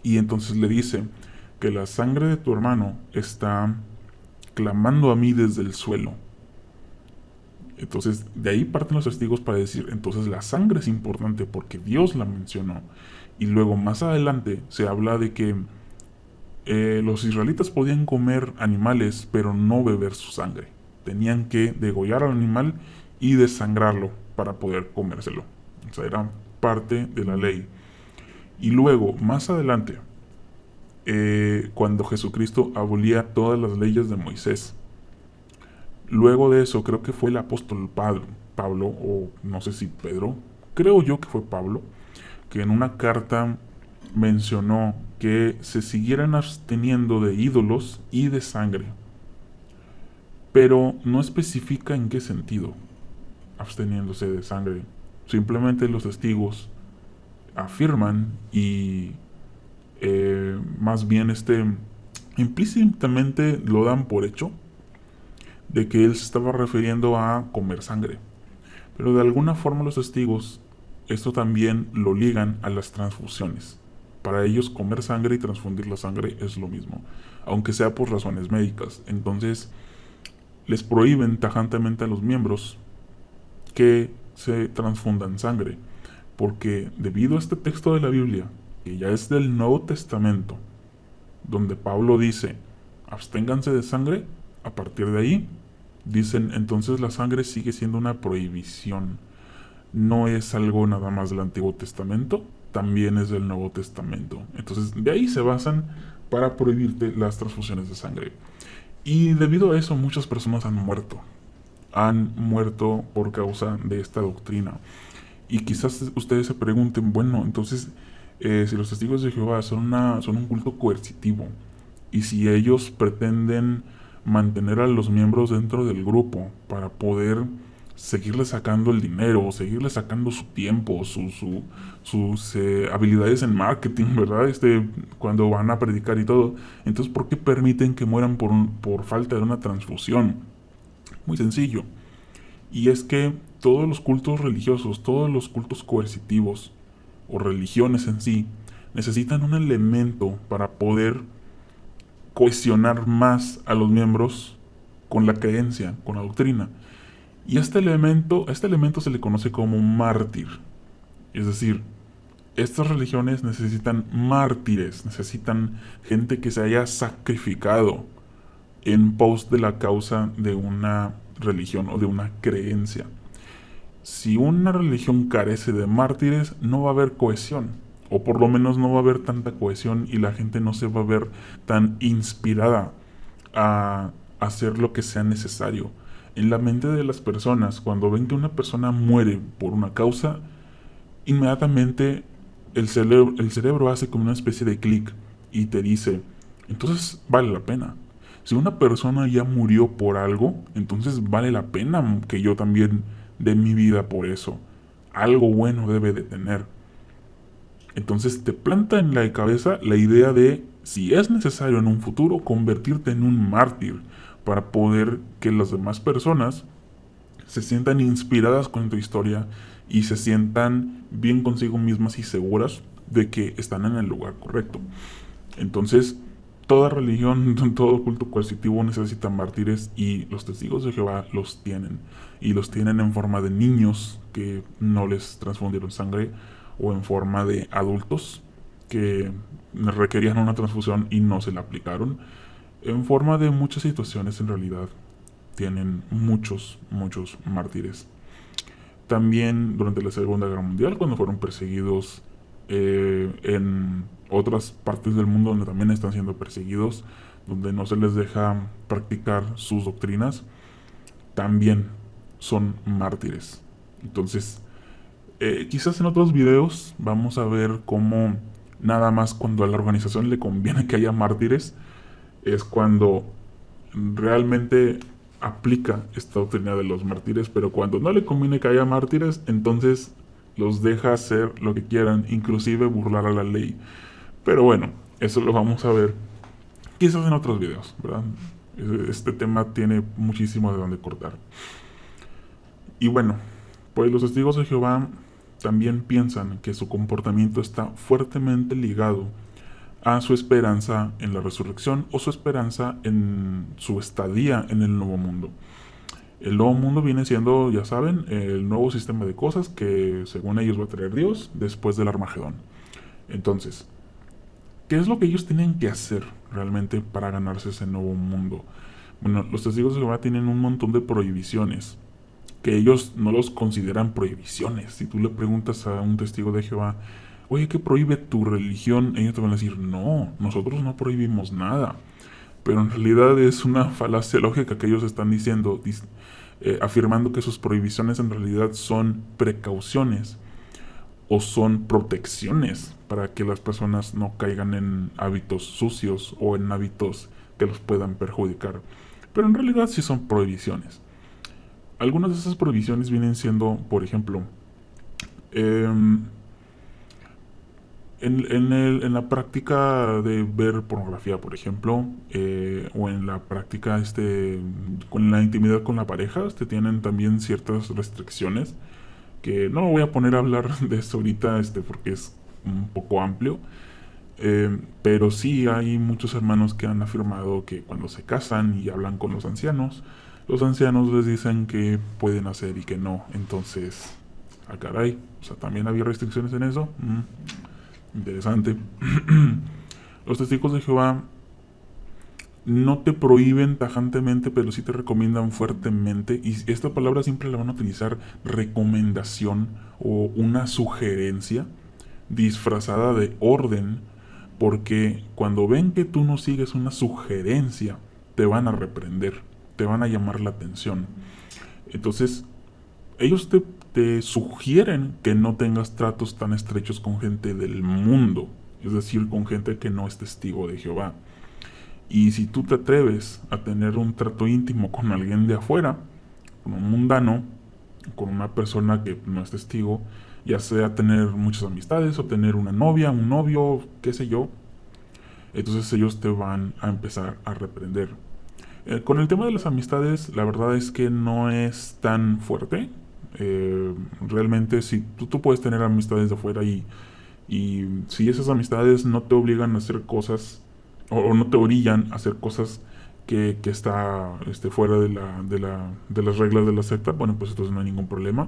Y entonces le dice que la sangre de tu hermano está clamando a mí desde el suelo. Entonces, de ahí parten los testigos para decir, entonces la sangre es importante porque Dios la mencionó. Y luego más adelante se habla de que los israelitas podían comer animales, pero no beber su sangre. Tenían que degollar al animal y desangrarlo para poder comérselo. O sea, era parte de la ley. Y luego, más adelante, cuando Jesucristo abolía todas las leyes de Moisés, luego de eso, creo que fue el apóstol Pablo, o no sé si Pedro, creo yo que fue Pablo, que en una carta mencionó que se siguieran absteniendo de ídolos y de sangre, pero no especifica en qué sentido absteniéndose de sangre. Simplemente los testigos afirman y más bien implícitamente lo dan por hecho de que él se estaba refiriendo a comer sangre. Pero de alguna forma los testigos esto también lo ligan a las transfusiones. Para ellos comer sangre y transfundir la sangre es lo mismo, aunque sea por razones médicas. Entonces les prohíben tajantemente a los miembros que se transfundan sangre, porque debido a este texto de la Biblia, que ya es del Nuevo Testamento, donde Pablo dice, absténganse de sangre, a partir de ahí, dicen, entonces la sangre sigue siendo una prohibición. No es algo nada más del Antiguo Testamento, también es del Nuevo Testamento. Entonces, de ahí se basan para prohibirte las transfusiones de sangre. Y debido a eso, muchas personas han muerto. Han muerto por causa de esta doctrina. Y quizás ustedes se pregunten, bueno, entonces, si los testigos de Jehová son un culto coercitivo, y si ellos pretenden mantener a los miembros dentro del grupo para poder seguirle sacando el dinero, seguirle sacando su tiempo, sus habilidades en marketing, ¿verdad? Cuando van a predicar y todo. Entonces, ¿por qué permiten que mueran por falta de una transfusión? Muy sencillo. Y es que todos los cultos religiosos, todos los cultos coercitivos o religiones en sí, necesitan un elemento para poder cohesionar más a los miembros con la creencia, con la doctrina. Y a este elemento se le conoce como mártir. Es decir, estas religiones necesitan mártires, necesitan gente que se haya sacrificado en pos de la causa de una religión o de una creencia. Si una religión carece de mártires, no va a haber cohesión, o por lo menos no va a haber tanta cohesión y la gente no se va a ver tan inspirada a hacer lo que sea necesario. En la mente de las personas, cuando ven que una persona muere por una causa, inmediatamente el cerebro hace como una especie de clic y te dice, entonces vale la pena. Si una persona ya murió por algo, entonces vale la pena que yo también dé mi vida por eso. Algo bueno debe de tener. Entonces te planta en la cabeza la idea de, si es necesario en un futuro, convertirte en un mártir para poder que las demás personas se sientan inspiradas con tu historia y se sientan bien consigo mismas y seguras de que están en el lugar correcto. Entonces, toda religión, todo culto coercitivo necesita mártires y los testigos de Jehová los tienen. Y los tienen en forma de niños que no les transfundieron sangre o en forma de adultos que requerían una transfusión y no se la aplicaron. En forma de muchas situaciones en realidad tienen muchos mártires. También durante la Segunda Guerra Mundial, cuando fueron perseguidos en otras partes del mundo donde también están siendo perseguidos, donde no se les deja practicar sus doctrinas, también son mártires. Entonces, quizás en otros videos vamos a ver cómo nada más cuando a la organización le conviene que haya mártires, es cuando realmente aplica esta doctrina de los mártires, pero cuando no le conviene que haya mártires, entonces los deja hacer lo que quieran, inclusive burlar a la ley. Pero bueno, eso lo vamos a ver quizás en otros videos, ¿verdad? Este tema tiene muchísimo de donde cortar. Y bueno, pues los testigos de Jehová también piensan que su comportamiento está fuertemente ligado a su esperanza en la resurrección o su esperanza en su estadía en el nuevo mundo. El nuevo mundo viene siendo, ya saben, el nuevo sistema de cosas que según ellos va a traer Dios después del Armagedón. Entonces, ¿qué es lo que ellos tienen que hacer realmente para ganarse ese nuevo mundo? Bueno, los testigos de Jehová tienen un montón de prohibiciones que ellos no los consideran prohibiciones. Si tú le preguntas a un testigo de Jehová, oye, ¿qué prohíbe tu religión? Ellos te van a decir, no, nosotros no prohibimos nada. Pero en realidad es una falacia lógica que ellos están diciendo, afirmando que sus prohibiciones en realidad son precauciones o son protecciones para que las personas no caigan en hábitos sucios o en hábitos que los puedan perjudicar. Pero en realidad sí son prohibiciones. Algunas de esas prohibiciones vienen siendo, por ejemplo, en la práctica de ver pornografía, por ejemplo, o en la práctica con la intimidad con la pareja, tienen también ciertas restricciones que no me voy a poner a hablar de eso ahorita porque es un poco amplio. Pero sí hay muchos hermanos que han afirmado que cuando se casan y hablan con los ancianos les dicen que pueden hacer y que no. Entonces, caray, o sea, también había restricciones en eso. Interesante. Los testigos de Jehová no te prohíben tajantemente, pero sí te recomiendan fuertemente. Y esta palabra siempre la van a utilizar recomendación o una sugerencia disfrazada de orden, porque cuando ven que tú no sigues una sugerencia, te van a reprender, te van a llamar la atención. Entonces, ellos te sugieren que no tengas tratos tan estrechos con gente del mundo, es decir, con gente que no es testigo de Jehová. Y si tú te atreves a tener un trato íntimo con alguien de afuera, con un mundano, con una persona que no es testigo, ya sea tener muchas amistades o tener una novia, un novio, qué sé yo, entonces ellos te van a empezar a reprender. Con el tema de las amistades, la verdad es que no es tan fuerte. Realmente si tú puedes tener amistades de afuera y si esas amistades no te obligan a hacer cosas o no te orillan a hacer cosas que está fuera de las reglas de la secta, bueno, pues entonces no hay ningún problema.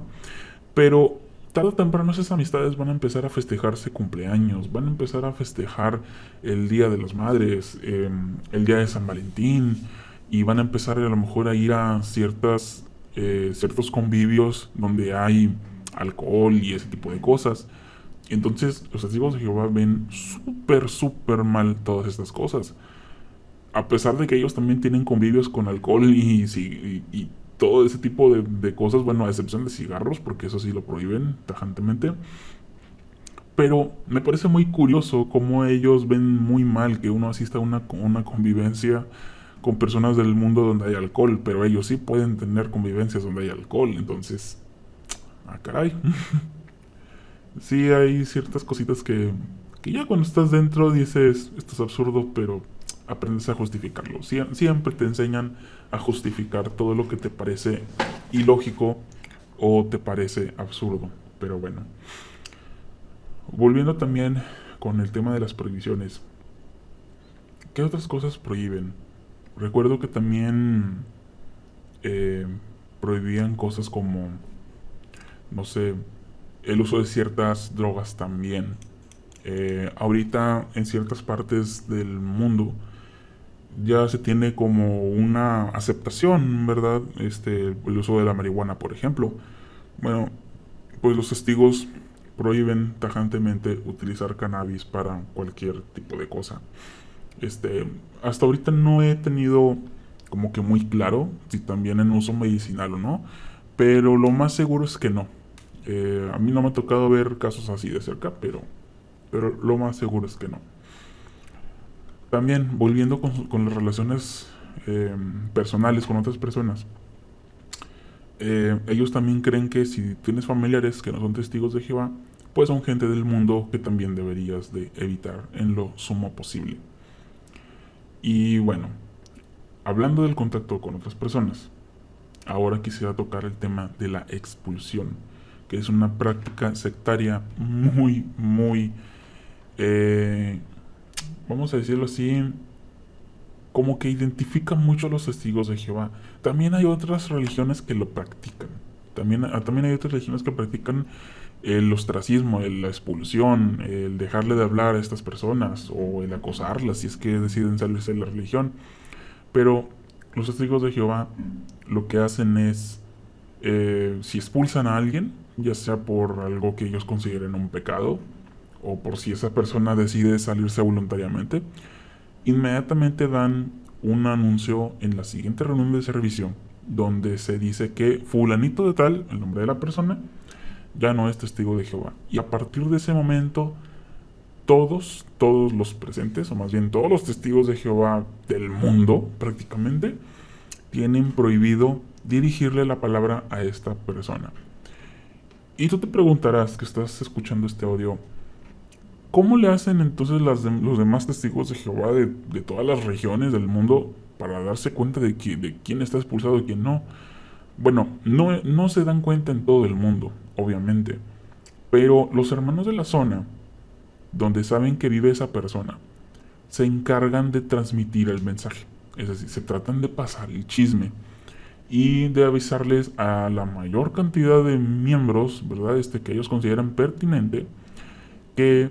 Pero tarde o temprano esas amistades van a empezar a festejarse cumpleaños, van a empezar a festejar el Día de las Madres, el Día de San Valentín, y van a empezar a lo mejor a ir a ciertos convivios donde hay alcohol y ese tipo de cosas. Entonces los testigos de Jehová ven súper mal todas estas cosas. A pesar de que ellos también tienen convivios con alcohol y todo ese tipo de cosas, bueno, a excepción de cigarros, porque eso sí lo prohíben tajantemente. Pero me parece muy curioso cómo ellos ven muy mal que uno asista a una convivencia con personas del mundo donde hay alcohol, pero ellos sí pueden tener convivencias donde hay alcohol. Entonces, caray. Sí hay ciertas cositas que ya cuando estás dentro dices, esto es absurdo, pero aprendes a justificarlo. Siempre te enseñan a justificar todo lo que te parece ilógico o te parece absurdo. Pero bueno, volviendo también con el tema de las prohibiciones. ¿Qué otras cosas prohíben? Recuerdo que también eh, prohibían cosas como, no sé, el uso de ciertas drogas también. Ahorita en ciertas partes del mundo ya se tiene como una aceptación, ¿verdad? El uso de la marihuana, por ejemplo. Bueno, pues los testigos prohíben tajantemente utilizar cannabis para cualquier tipo de cosa. Este, Hasta ahorita no he tenido como que muy claro si también en uso medicinal o no, pero lo más seguro es que no. A mí no me ha tocado ver casos así de cerca, pero lo más seguro es que no. También, volviendo con las relaciones personales con otras personas, ellos también creen que si tienes familiares que no son testigos de Jehová, pues son gente del mundo que también deberías de evitar en lo sumo posible. Y bueno, hablando del contacto con otras personas, ahora quisiera tocar el tema de la expulsión, que es una práctica sectaria muy, eh, vamos a decirlo así, como que identifica mucho a los testigos de Jehová. También hay otras religiones que lo practican. También hay otras religiones que practican el ostracismo, la expulsión, el dejarle de hablar a estas personas o el acosarlas si es que deciden salirse de la religión. Pero los testigos de Jehová lo que hacen es, si expulsan a alguien, ya sea por algo que ellos consideren un pecado, o por si esa persona decide salirse voluntariamente, inmediatamente dan un anuncio en la siguiente reunión de servicio, donde se dice que fulanito de tal, el nombre de la persona, ya no es testigo de Jehová. Y a partir de ese momento, todos los presentes, o más bien todos los testigos de Jehová del mundo, prácticamente, tienen prohibido dirigirle la palabra a esta persona. Y tú te preguntarás, que estás escuchando este audio, ¿cómo le hacen entonces los demás testigos de Jehová de todas las regiones del mundo para darse cuenta de quién está expulsado y quién no? Bueno, no se dan cuenta en todo el mundo, obviamente, pero los hermanos de la zona, donde saben que vive esa persona, se encargan de transmitir el mensaje. Es decir, se tratan de pasar el chisme y de avisarles a la mayor cantidad de miembros, ¿verdad? Que ellos consideran pertinente, que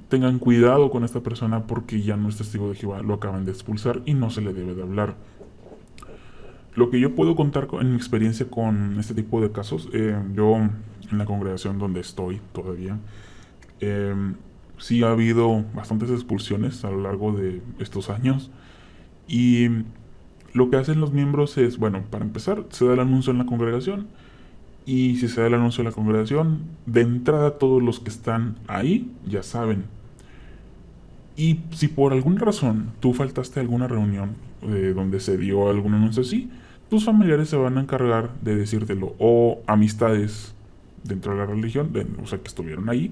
tengan cuidado con esta persona porque ya no es testigo de Jehová, lo acaban de expulsar y no se le debe de hablar. Lo que yo puedo contar en mi experiencia con este tipo de casos, yo en la congregación donde estoy todavía, eh, sí ha habido bastantes expulsiones a lo largo de estos años y lo que hacen los miembros es, bueno, para empezar, se da el anuncio en la congregación y si se da el anuncio en la congregación, de entrada todos los que están ahí ya saben. Y si por alguna razón tú faltaste a alguna reunión donde se dio algún anuncio así, tus familiares se van a encargar de decírtelo. O amistades dentro de la religión, o sea, que estuvieron ahí,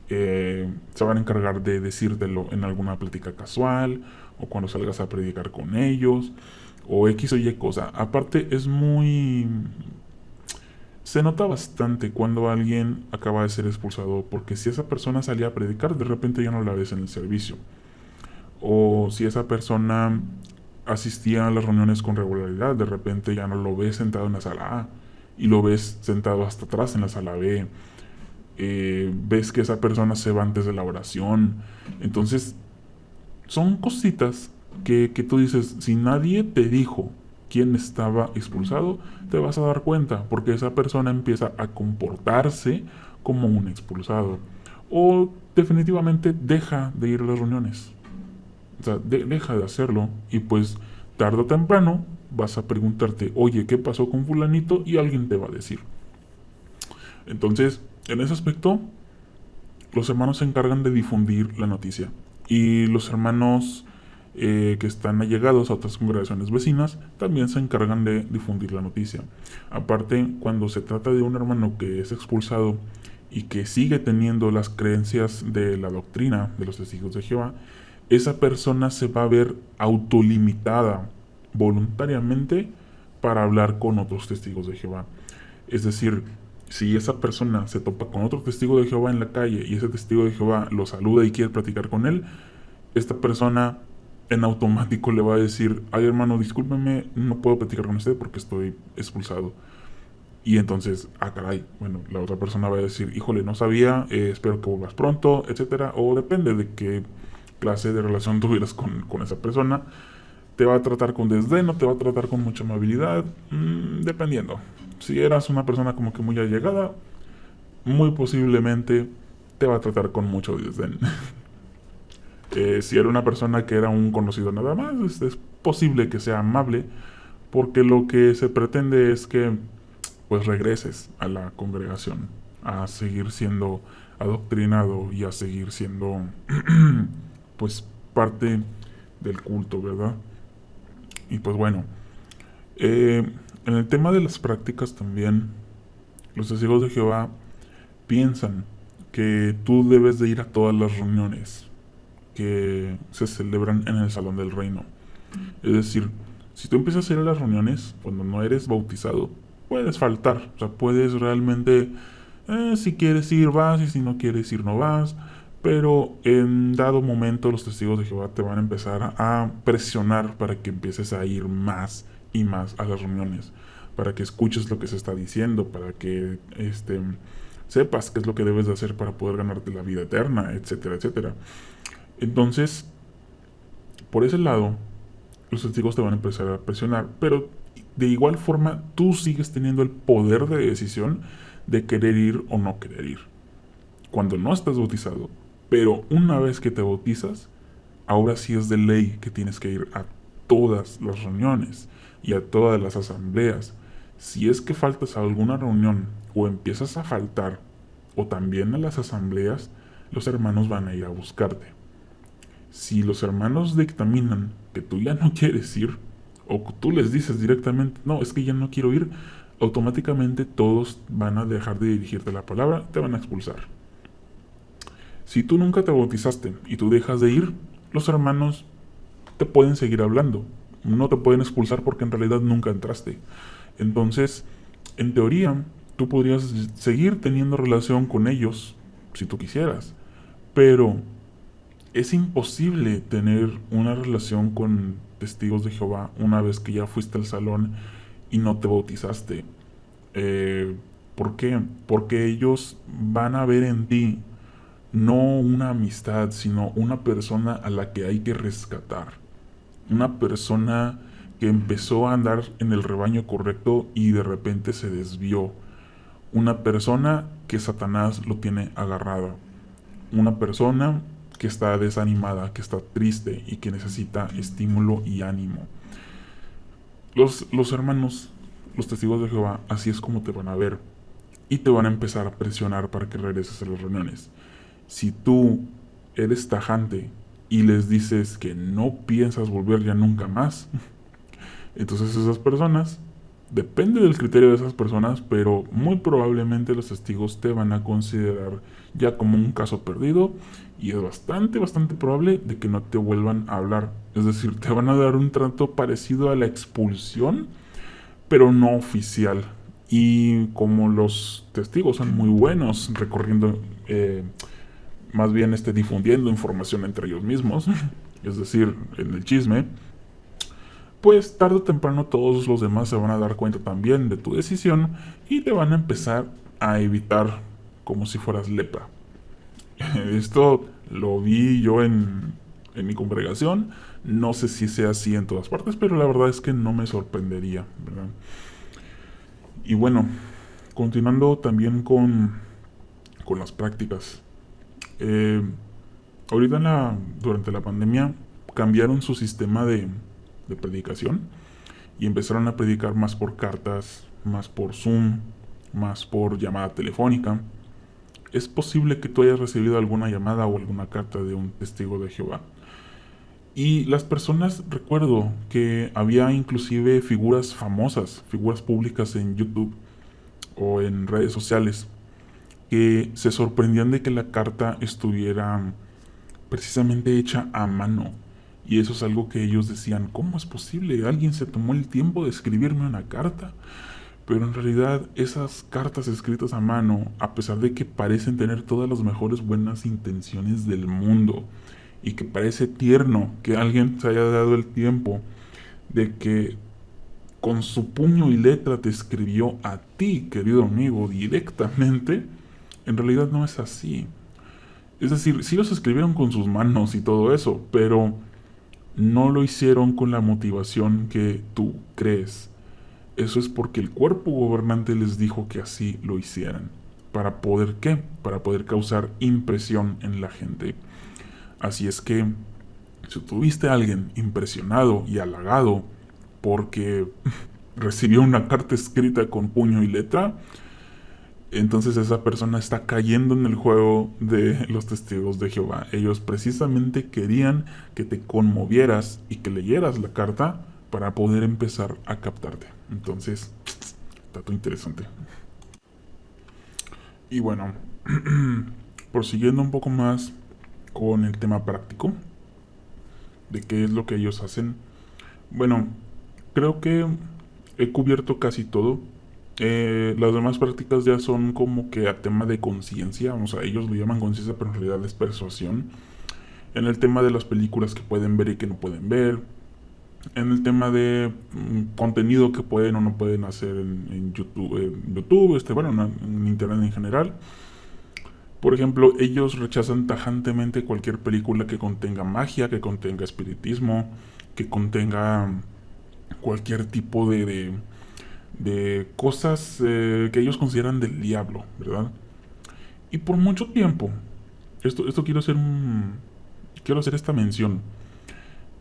se van a encargar de decírtelo en alguna plática casual, o cuando salgas a predicar con ellos, o X o Y cosa. Aparte, se nota bastante cuando alguien acaba de ser expulsado, porque si esa persona salía a predicar, de repente ya no la ves en el servicio. O si esa persona asistía a las reuniones con regularidad, de repente ya no lo ves sentado en la sala A y lo ves sentado hasta atrás en la sala B. Ves que esa persona se va antes de la oración. Entonces, son cositas que tú dices, si nadie te dijo quién estaba expulsado, te vas a dar cuenta, porque esa persona empieza a comportarse como un expulsado. O definitivamente deja de ir a las reuniones. O sea, deja de hacerlo y pues tarde o temprano vas a preguntarte, oye, ¿qué pasó con fulanito? Y alguien te va a decir. Entonces, en ese aspecto, los hermanos se encargan de difundir la noticia. Y los hermanos que están allegados a otras congregaciones vecinas también se encargan de difundir la noticia. Aparte, cuando se trata de un hermano que es expulsado y que sigue teniendo las creencias de la doctrina de los testigos de Jehová, esa persona se va a ver autolimitada voluntariamente para hablar con otros testigos de Jehová. Es decir, Si esa persona se topa con otro testigo de Jehová en la calle y ese testigo de Jehová lo saluda y quiere platicar con él, esta persona en automático le va a decir, ay hermano, discúlpeme, no puedo platicar con usted porque estoy expulsado. Y entonces, caray, bueno, la otra persona va a decir, híjole, no sabía, espero que vuelvas pronto, etcétera. O depende de qué clase de relación tuvieras con esa persona. Te va a tratar con desdén o te va a tratar con mucha amabilidad, dependiendo. Si eras una persona como que muy allegada, muy posiblemente te va a tratar con mucho desdén. Si era una persona que era un conocido nada más, es posible que sea amable, porque lo que se pretende es que pues regreses a la congregación, a seguir siendo adoctrinado y a seguir siendo pues parte del culto, ¿verdad? Y pues bueno, en el tema de las prácticas también, los testigos de Jehová piensan que tú debes de ir a todas las reuniones que se celebran en el Salón del Reino. Es decir, si tú empiezas a ir a las reuniones cuando no eres bautizado, puedes faltar. O sea, puedes realmente, si quieres ir, vas, y si no quieres ir, no vas. Pero en dado momento los testigos de Jehová te van a empezar a presionar para que empieces a ir más y más a las reuniones, para que escuches lo que se está diciendo, para que sepas qué es lo que debes de hacer para poder ganarte la vida eterna, etcétera, etcétera. Entonces, por ese lado, los testigos te van a empezar a presionar, pero de igual forma tú sigues teniendo el poder de decisión de querer ir o no querer ir. Cuando no estás bautizado, pero una vez que te bautizas, ahora sí es de ley que tienes que ir a todas las reuniones y a todas las asambleas. Si es que faltas a alguna reunión o empiezas a faltar, o también a las asambleas, los hermanos van a ir a buscarte. Si los hermanos dictaminan que tú ya no quieres ir, o tú les dices directamente, no, es que ya no quiero ir, automáticamente todos van a dejar de dirigirte la palabra, te van a expulsar. Si tú nunca te bautizaste y tú dejas de ir, los hermanos te pueden seguir hablando. No te pueden expulsar porque en realidad nunca entraste. Entonces, en teoría, tú podrías seguir teniendo relación con ellos si tú quisieras. Pero es imposible tener una relación con testigos de Jehová una vez que ya fuiste al salón y no te bautizaste. ¿Por qué? Porque ellos van a ver en ti no una amistad, sino una persona a la que hay que rescatar. Una persona que empezó a andar en el rebaño correcto y de repente se desvió. Una persona que Satanás lo tiene agarrado. Una persona que está desanimada, que está triste y que necesita estímulo y ánimo. Los hermanos, los testigos de Jehová, así es como te van a ver y te van a empezar a presionar para que regreses a las reuniones. Si tú eres tajante y les dices que no piensas volver ya nunca más, entonces esas personas, depende del criterio de esas personas, pero muy probablemente los testigos te van a considerar ya como un caso perdido y es bastante, bastante probable de que no te vuelvan a hablar. Es decir, te van a dar un trato parecido a la expulsión, pero no oficial. Y como los testigos son muy buenos recorriendo, más bien difundiendo información entre ellos mismos, es decir, en el chisme, pues tarde o temprano todos los demás se van a dar cuenta también de tu decisión y te van a empezar a evitar como si fueras lepra. Esto lo vi yo en mi congregación, no sé si sea así en todas partes, pero la verdad es que no me sorprendería, ¿verdad? Y bueno, continuando también con las prácticas. Eh, ahorita durante la pandemia cambiaron su sistema de predicación y empezaron a predicar más por cartas, más por Zoom, más por llamada telefónica. Es posible que tú hayas recibido alguna llamada o alguna carta de un testigo de Jehová. Y las personas, recuerdo que había inclusive figuras famosas, figuras públicas en YouTube o en redes sociales, que se sorprendían de que la carta estuviera precisamente hecha a mano. Y eso es algo que ellos decían, ¿cómo es posible? ¿Alguien se tomó el tiempo de escribirme una carta? Pero en realidad esas cartas escritas a mano, a pesar de que parecen tener todas las mejores buenas intenciones del mundo, y que parece tierno que alguien se haya dado el tiempo de que con su puño y letra te escribió a ti, querido amigo, directamente, en realidad no es así. Es decir, sí los escribieron con sus manos y todo eso, pero no lo hicieron con la motivación que tú crees. Eso es porque el cuerpo gobernante les dijo que así lo hicieran. ¿Para poder qué? Para poder causar impresión en la gente. Así es que, si tuviste a alguien impresionado y halagado porque recibió una carta escrita con puño y letra, entonces esa persona está cayendo en el juego de los testigos de Jehová. Ellos precisamente querían que te conmovieras y que leyeras la carta para poder empezar a captarte. Entonces, dato interesante. Y bueno, prosiguiendo un poco más con el tema práctico de qué es lo que ellos hacen. Bueno, creo que he cubierto casi todo. Las demás prácticas ya son como que a tema de conciencia, o sea, ellos lo llaman conciencia, pero en realidad es persuasión. En el tema de las películas que pueden ver y que no pueden ver. En el tema de contenido que pueden o no pueden hacer en YouTube, bueno, en Internet en general. Por ejemplo, ellos rechazan tajantemente cualquier película que contenga magia, que contenga espiritismo, que contenga cualquier tipo de cosas que ellos consideran del diablo, ¿verdad? Y por mucho tiempo, esto quiero hacer esta mención,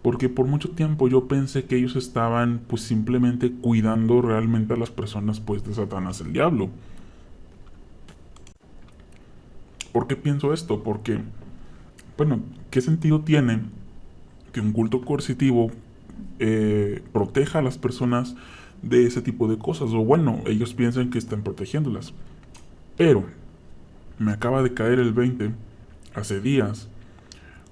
porque por mucho tiempo yo pensé que ellos estaban pues simplemente cuidando realmente a las personas pues de Satanás el diablo. ¿Por qué pienso esto? Porque, bueno, ¿qué sentido tiene que un culto coercitivo proteja a las personas de ese tipo de cosas? O bueno, ellos piensan que están protegiéndolas. Pero me acaba de caer el 20 hace días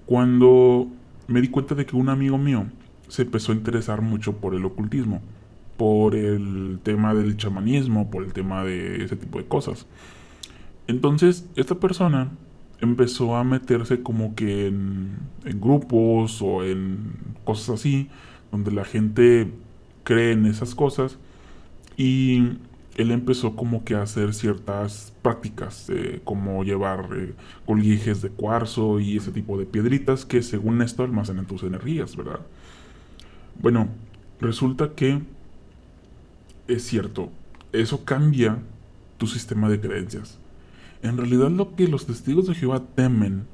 cuando me di cuenta de que un amigo mío se empezó a interesar mucho por el ocultismo, por el tema del chamanismo, por el tema de ese tipo de cosas. Entonces, esta persona empezó a meterse como que en grupos o en cosas así, donde la gente cree en esas cosas y él empezó como que a hacer ciertas prácticas, como llevar colguijes de cuarzo y ese tipo de piedritas que según esto almacenan tus energías, ¿verdad? Bueno, resulta que es cierto, eso cambia tu sistema de creencias. En realidad lo que los testigos de Jehová temen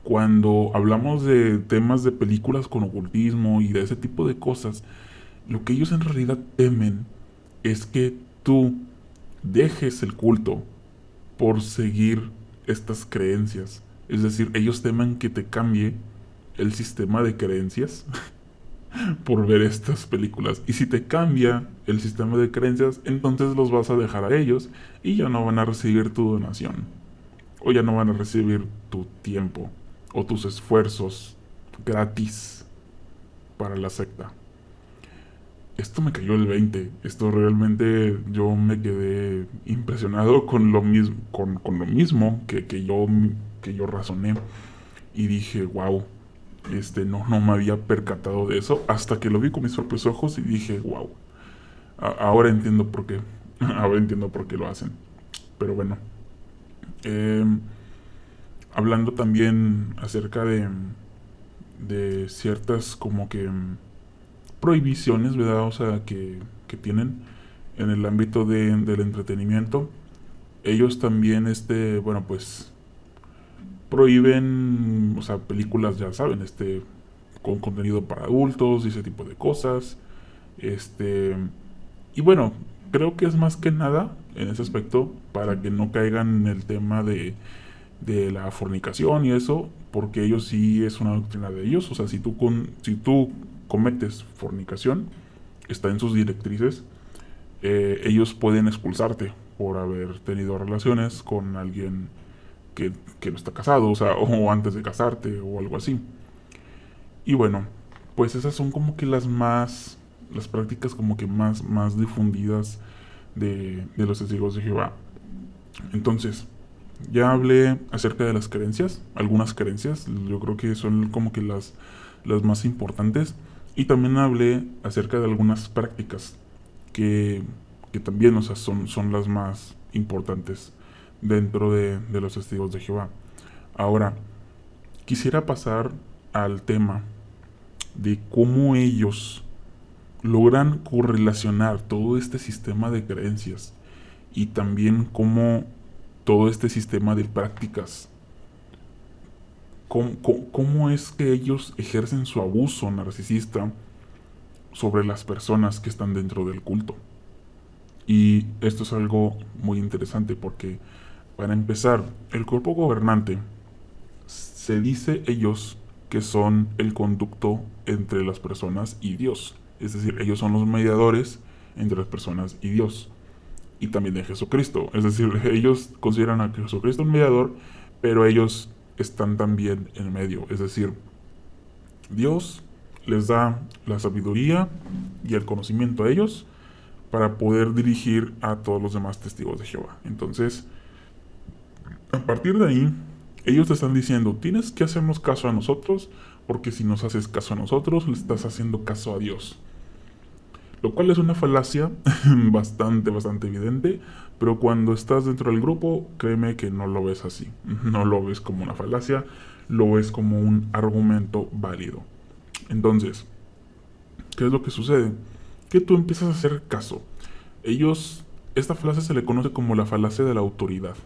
cuando hablamos de temas de películas con ocultismo y de ese tipo de cosas, lo que ellos en realidad temen es que tú dejes el culto por seguir estas creencias. Es decir, ellos temen que te cambie el sistema de creencias por ver estas películas. Y si te cambia el sistema de creencias, entonces los vas a dejar a ellos y ya no van a recibir tu donación. O ya no van a recibir tu tiempo o tus esfuerzos gratis para la secta. Esto me cayó el 20. Esto realmente yo me quedé impresionado con lo mismo, con lo mismo que yo razoné. Y dije, wow, no me había percatado de eso hasta que lo vi con mis propios ojos y dije, wow, ahora entiendo por qué. Ahora entiendo por qué lo hacen. Pero bueno, eh, hablando también acerca de ciertas como que prohibiciones, ¿verdad? O sea, que tienen en el ámbito del entretenimiento. Ellos también, bueno, pues prohíben, o sea, películas, ya saben, con contenido para adultos y ese tipo de cosas. Este, y bueno, creo que es más que nada en ese aspecto para que no caigan en el tema de la fornicación y eso, porque ellos sí es una doctrina de ellos. O sea, si tú cometes fornicación, está en sus directrices, ellos pueden expulsarte por haber tenido relaciones con alguien que no está casado, o sea, o antes de casarte o algo así. Y bueno, pues esas son como que las prácticas como que más difundidas de los testigos de Jehová. Entonces, ya hablé acerca de las creencias, algunas creencias, yo creo que son como que las más importantes. Y también hablé acerca de algunas prácticas que, que también, o sea, son las más importantes dentro de los testigos de Jehová. Ahora, quisiera pasar al tema de cómo ellos logran correlacionar todo este sistema de creencias y también cómo todo este sistema de prácticas, cómo es que ellos ejercen su abuso narcisista sobre las personas que están dentro del culto. Y esto es algo muy interesante porque, para empezar, el cuerpo gobernante se dice ellos que son el conducto entre las personas y Dios. Es decir, ellos son los mediadores entre las personas y Dios. Y también de Jesucristo. Es decir, ellos consideran a Jesucristo un mediador, pero ellos están también en medio. Es decir, Dios les da la sabiduría y el conocimiento a ellos para poder dirigir a todos los demás testigos de Jehová. Entonces, a partir de ahí, ellos te están diciendo, tienes que hacernos caso a nosotros, porque si nos haces caso a nosotros, le estás haciendo caso a Dios. Lo cual es una falacia bastante evidente, pero cuando estás dentro del grupo, créeme que no lo ves así. No lo ves como una falacia, lo ves como un argumento válido. Entonces, ¿qué es lo que sucede? Que tú empiezas a hacer caso. Esta falacia se le conoce como la falacia de la autoridad.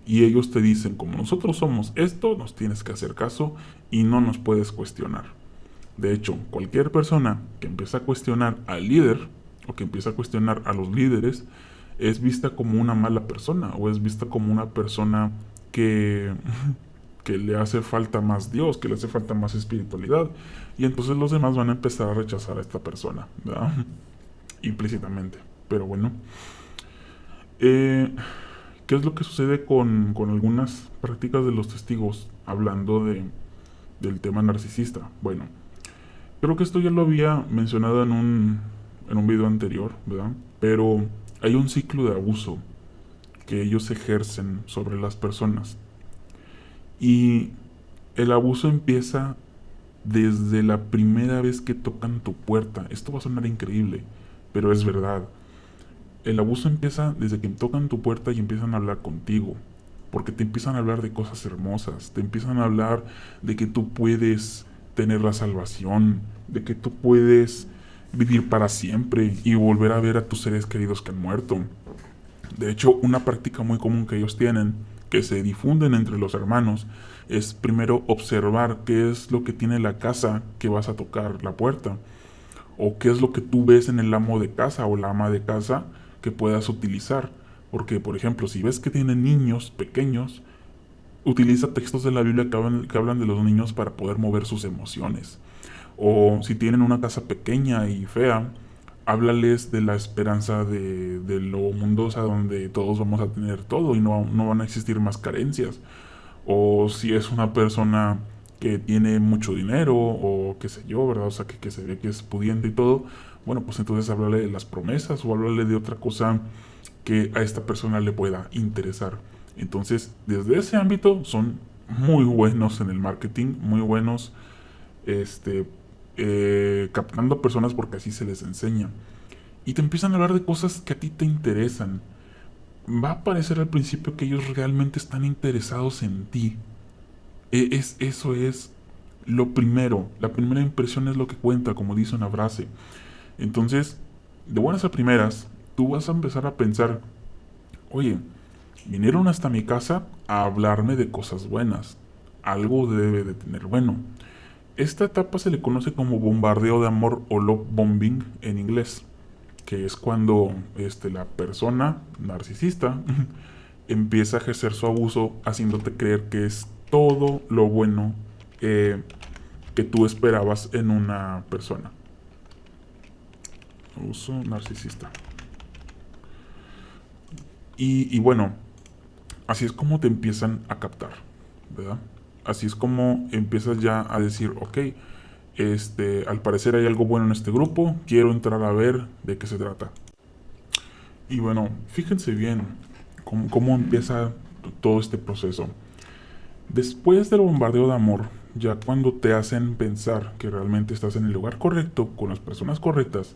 Y ellos te dicen, como nosotros somos esto, nos tienes que hacer caso y no nos puedes cuestionar. De hecho, cualquier persona que empieza a cuestionar al líder o que empieza a cuestionar a los líderes es vista como una mala persona o es vista como una persona que, que le hace falta más Dios, que le hace falta más espiritualidad. Y entonces los demás van a empezar a rechazar a esta persona, ¿verdad? Implícitamente. Pero bueno. ¿Qué es lo que sucede con algunas prácticas de los testigos hablando del tema narcisista? Bueno, creo que esto ya lo había mencionado en un video anterior, ¿verdad? Pero hay un ciclo de abuso que ellos ejercen sobre las personas. Y el abuso empieza desde la primera vez que tocan tu puerta. Esto va a sonar increíble, pero es verdad. El abuso empieza desde que tocan tu puerta y empiezan a hablar contigo. Porque te empiezan a hablar de cosas hermosas. Te empiezan a hablar de que tú puedes tener la salvación. De que tú puedes vivir para siempre y volver a ver a tus seres queridos que han muerto. De hecho, una práctica muy común que ellos tienen, que se difunden entre los hermanos, es primero observar qué es lo que tiene la casa que vas a tocar la puerta. O qué es lo que tú ves en el amo de casa o la ama de casa que puedas utilizar. Porque, por ejemplo, si ves que tienen niños pequeños, utiliza textos de la Biblia que hablan de los niños para poder mover sus emociones. O si tienen una casa pequeña y fea, háblales de la esperanza de lo mundosa donde todos vamos a tener todo y no van a existir más carencias. O si es una persona que tiene mucho dinero o qué sé yo, ¿verdad? O sea, que se ve que es pudiente y todo, bueno, pues entonces háblale de las promesas o háblale de otra cosa que a esta persona le pueda interesar. Entonces, desde ese ámbito son muy buenos en el marketing, muy buenos captando personas porque así se les enseña. Y te empiezan a hablar de cosas que a ti te interesan. Va a parecer al principio que ellos realmente están interesados en ti. Eso es lo primero. La primera impresión es lo que cuenta, como dice una frase. Entonces, de buenas a primeras, tú vas a empezar a pensar, oye, vinieron hasta mi casa a hablarme de cosas buenas. Algo debe de tener bueno. Esta etapa se le conoce como bombardeo de amor o love bombing en inglés, que es cuando la persona narcisista empieza a ejercer su abuso haciéndote creer que es todo lo bueno que tú esperabas en una persona. Abuso narcisista. Y bueno, así es como te empiezan a captar, ¿verdad? Así es como empiezas ya a decir, ok, al parecer hay algo bueno en este grupo, quiero entrar a ver de qué se trata. Y bueno, fíjense bien cómo empieza todo este proceso. Después del bombardeo de amor, ya cuando te hacen pensar que realmente estás en el lugar correcto, con las personas correctas,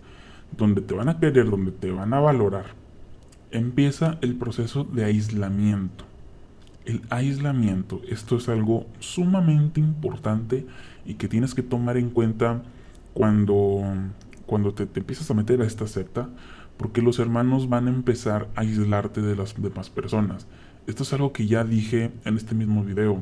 donde te van a querer, donde te van a valorar, empieza el proceso de aislamiento. El aislamiento, esto es algo sumamente importante y que tienes que tomar en cuenta cuando, cuando te empiezas a meter a esta secta, porque los hermanos van a empezar a aislarte de las demás personas. Esto es algo que ya dije en este mismo video.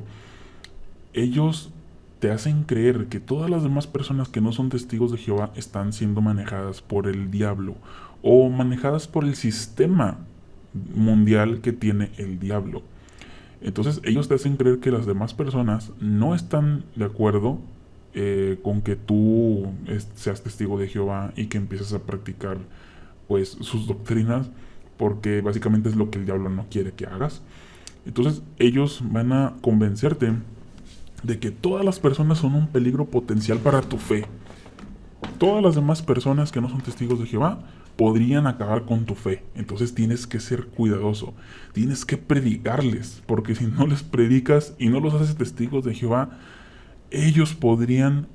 Ellos te hacen creer que todas las demás personas que no son testigos de Jehová están siendo manejadas por el diablo o manejadas por el sistema mundial que tiene el diablo. Entonces ellos te hacen creer que las demás personas no están de acuerdo con que tú seas testigo de Jehová y que empieces a practicar pues sus doctrinas, porque básicamente es lo que el diablo no quiere que hagas. Entonces ellos van a convencerte de que todas las personas son un peligro potencial para tu fe. Todas las demás personas que no son testigos de Jehová podrían acabar con tu fe. Entonces tienes que ser cuidadoso. Tienes que predicarles, porque si no les predicas y no los haces testigos de Jehová, ellos podrían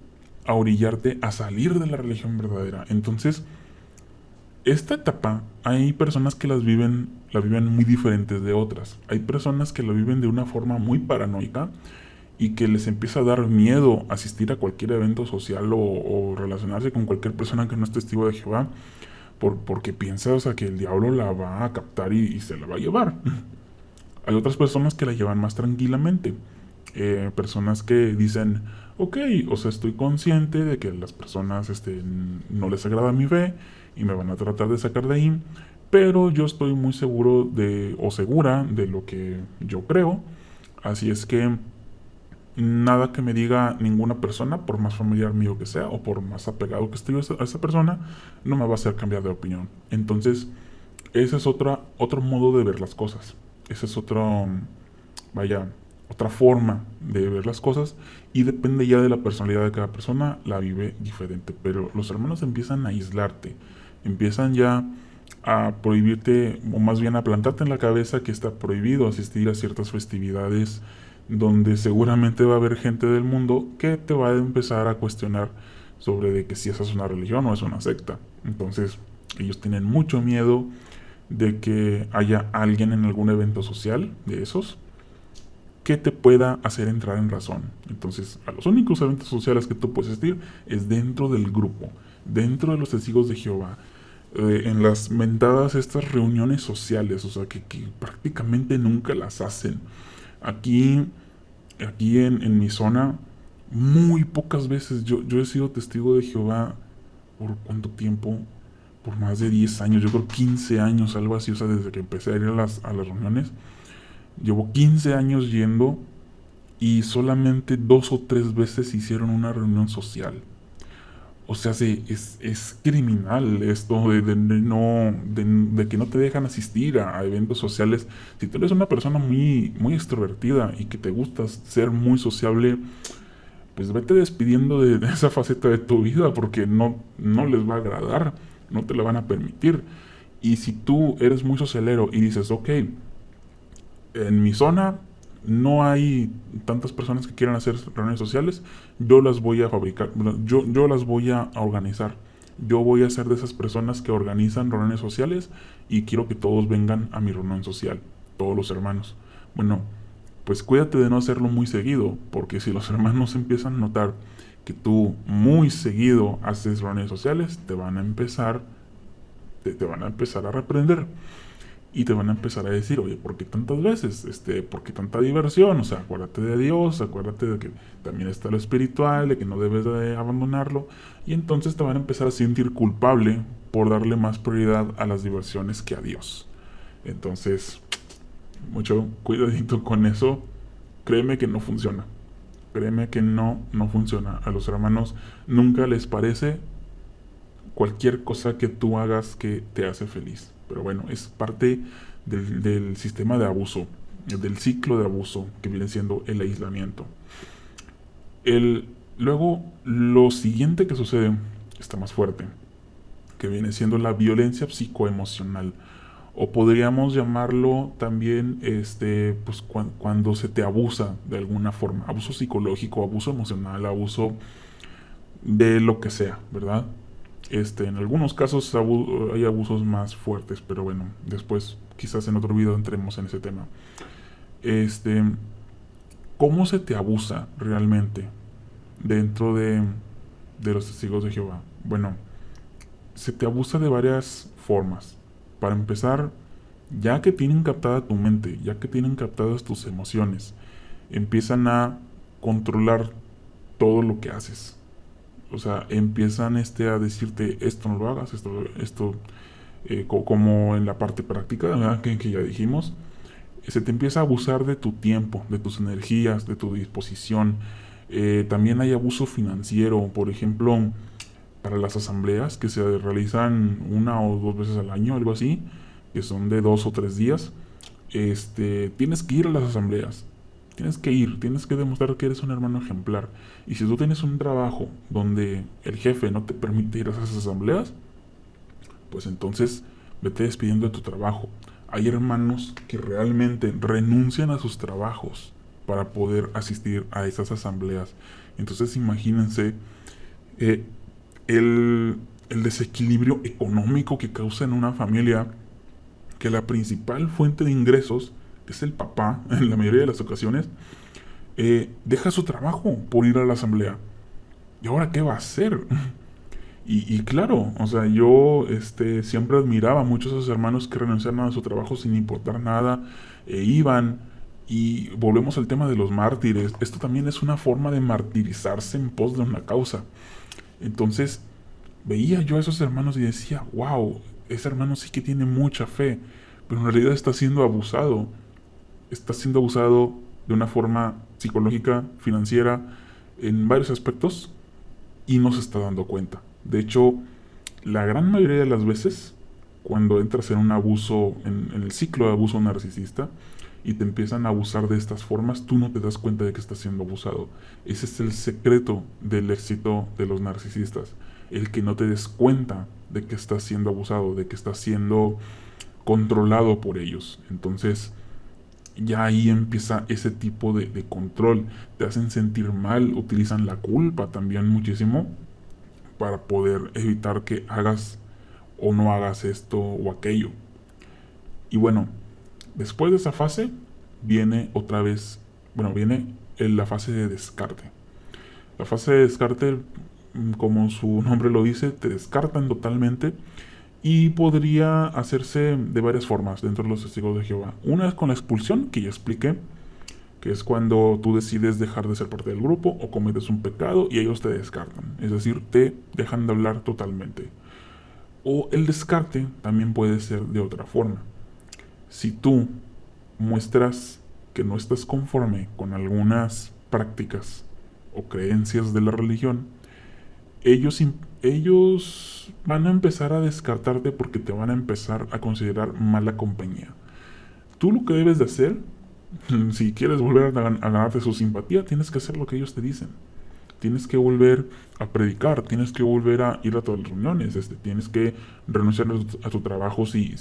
orillarte a salir de la religión verdadera. Entonces, esta etapa hay personas que la viven muy diferentes de otras. Hay personas que la viven de una forma muy paranoica y que les empieza a dar miedo asistir a cualquier evento social o relacionarse con cualquier persona que no es testigo de Jehová, porque piensa, o sea, que el diablo la va a captar y se la va a llevar. Hay otras personas que la llevan más tranquilamente. Personas que dicen, ok, o sea, estoy consciente de que las personas no les agrada mi fe y me van a tratar de sacar de ahí, pero yo estoy muy seguro o segura de lo que yo creo. Así es que nada que me diga ninguna persona, por más familiar mío que sea o por más apegado que esté a esa persona, no me va a hacer cambiar de opinión. Entonces, ese es otro modo de ver las cosas. Ese es vaya, otra forma de ver las cosas y depende ya de la personalidad de cada persona, la vive diferente. Pero los hermanos empiezan a aislarte, empiezan ya a prohibirte, o más bien a plantarte en la cabeza que está prohibido asistir a ciertas festividades donde seguramente va a haber gente del mundo que te va a empezar a cuestionar sobre de que si esa es una religión o es una secta. Entonces, ellos tienen mucho miedo de que haya alguien en algún evento social de esos que te pueda hacer entrar en razón. Entonces, a los únicos eventos sociales que tú puedes asistir es dentro del grupo, dentro de los testigos de Jehová, en las mentadas estas reuniones sociales, o sea, que prácticamente nunca las hacen. Aquí, aquí en mi zona, muy pocas veces yo he sido testigo de Jehová. ¿Por cuánto tiempo? Por más de 10 años, yo creo 15 años, algo así, o sea, desde que empecé a ir a las reuniones. Llevo 15 años yendo y solamente 2 o 3 veces hicieron una reunión social. O sea, es criminal esto de que no te dejan asistir a eventos sociales. Si tú eres una persona muy extrovertida y que te gusta ser muy sociable, pues vete despidiendo de esa faceta de tu vida porque no les va a agradar, no te la van a permitir. Y si tú eres muy socialero y dices, ok, en mi zona no hay tantas personas que quieran hacer reuniones sociales, yo las voy a fabricar, yo las voy a organizar. Yo voy a ser de esas personas que organizan reuniones sociales y quiero que todos vengan a mi reunión social, todos los hermanos. Bueno, pues cuídate de no hacerlo muy seguido, porque si los hermanos empiezan a notar que tú muy seguido haces reuniones sociales, te van a empezar a reprender y te van a empezar a decir, oye, ¿por qué tantas veces? ¿Por qué tanta diversión? O sea, acuérdate de Dios, acuérdate de que también está lo espiritual, de que no debes de abandonarlo. Y entonces te van a empezar a sentir culpable por darle más prioridad a las diversiones que a Dios. Entonces, mucho cuidadito con eso. Créeme que no funciona. Créeme que no funciona. A los hermanos nunca les parece cualquier cosa que tú hagas que te hace feliz. Pero bueno, es parte del sistema de abuso, del ciclo de abuso que viene siendo el aislamiento. Luego, lo siguiente que sucede está más fuerte, que viene siendo la violencia psicoemocional O podríamos llamarlo también pues cuando se te abusa de alguna forma, abuso psicológico, abuso emocional, abuso de lo que sea, ¿verdad? En algunos casos hay abusos más fuertes, pero bueno, después quizás en otro video entremos en ese tema. Este, ¿Cómo se te abusa realmente dentro de los testigos de Jehová? Bueno, se te abusa de varias formas. Para empezar, ya que tienen captada tu mente, ya que tienen captadas tus emociones, empiezan a controlar todo lo que haces. O sea, empiezan a decirte esto no lo hagas, como en la parte práctica, ¿verdad? Que ya dijimos, se te empieza a abusar de tu tiempo, de tus energías, de tu disposición. También hay abuso financiero, por ejemplo, para las asambleas que se realizan 1 o 2 veces al año, algo así, que son de 2 o 3 días. Tienes que ir a las asambleas, tienes que demostrar que eres un hermano ejemplar. Y si tú tienes un trabajo donde el jefe no te permite ir a esas asambleas, pues entonces vete despidiendo de tu trabajo. Hay hermanos que realmente renuncian a sus trabajos para poder asistir a esas asambleas. Entonces imagínense eh, el, el desequilibrio económico que causa en una familia, que la principal fuente de ingresos, que es el papá, en la mayoría de las ocasiones, deja su trabajo por ir a la asamblea. ¿Y ahora qué va a hacer? Y claro, o sea, yo siempre admiraba a muchos de esos hermanos que renunciaron a su trabajo sin importar nada, iban. Y volvemos al tema de los mártires. Esto también es una forma de martirizarse en pos de una causa. Entonces, veía yo a esos hermanos y decía, wow, ese hermano sí que tiene mucha fe, pero en realidad está siendo abusado de una forma psicológica, financiera, en varios aspectos, y no se está dando cuenta. De hecho, la gran mayoría de las veces, cuando entras en un abuso, en el ciclo de abuso narcisista, y te empiezan a abusar de estas formas, tú no te das cuenta de que estás siendo abusado. Ese es el secreto del éxito de los narcisistas. El que no te des cuenta de que estás siendo abusado, de que estás siendo controlado por ellos. Entonces, ya ahí empieza ese tipo de control. Te hacen sentir mal, utilizan la culpa también muchísimo para poder evitar que hagas o no hagas esto o aquello. Y bueno, después de esa fase viene otra vez, bueno, viene la fase de descarte. La fase de descarte, como su nombre lo dice, te descartan totalmente y podría hacerse de varias formas dentro de los testigos de Jehová. Una es con la expulsión, que ya expliqué, que es cuando tú decides dejar de ser parte del grupo o cometes un pecado y ellos te descartan, es decir, te dejan de hablar totalmente. O el descarte también puede ser de otra forma. Si tú muestras que no estás conforme con algunas prácticas o creencias de la religión, ellos van a empezar a descartarte porque te van a empezar a considerar mala compañía. Tú lo que debes de hacer, si quieres volver a ganarte su simpatía, tienes que hacer lo que ellos te dicen. Tienes que volver a predicar, tienes que volver a ir a todas las reuniones, tienes que renunciar a tu trabajo si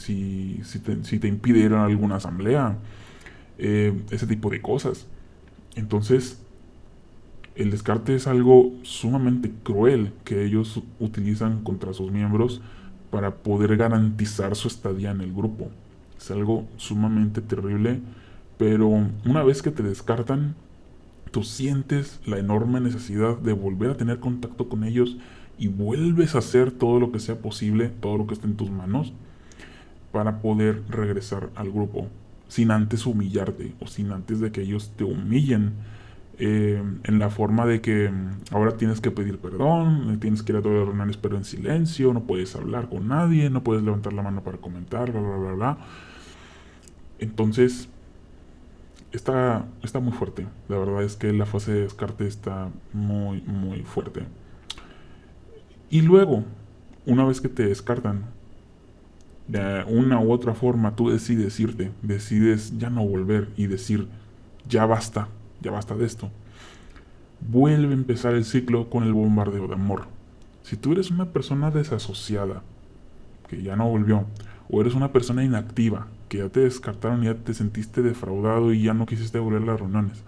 te impide ir a alguna asamblea, ese tipo de cosas. Entonces, el descarte es algo sumamente cruel que ellos utilizan contra sus miembros para poder garantizar su estadía en el grupo. Es algo sumamente terrible, pero una vez que te descartan, tú sientes la enorme necesidad de volver a tener contacto con ellos y vuelves a hacer todo lo que sea posible, todo lo que esté en tus manos, para poder regresar al grupo, sin antes humillarte o sin antes de que ellos te humillen, en la forma de que ahora tienes que pedir perdón, tienes que ir a todas las reuniones pero en silencio, no puedes hablar con nadie, no puedes levantar la mano para comentar, bla, bla, bla, bla. Entonces, está muy fuerte. La verdad es que la fase de descarte está muy, muy fuerte. Y luego, una vez que te descartan, de una u otra forma tú decides irte, decides ya no volver y decir, ya basta de esto. Vuelve a empezar el ciclo con el bombardeo de amor. Si tú eres una persona desasociada, que ya no volvió, o eres una persona inactiva, que ya te descartaron y ya te sentiste defraudado y ya no quisiste volver a las reuniones,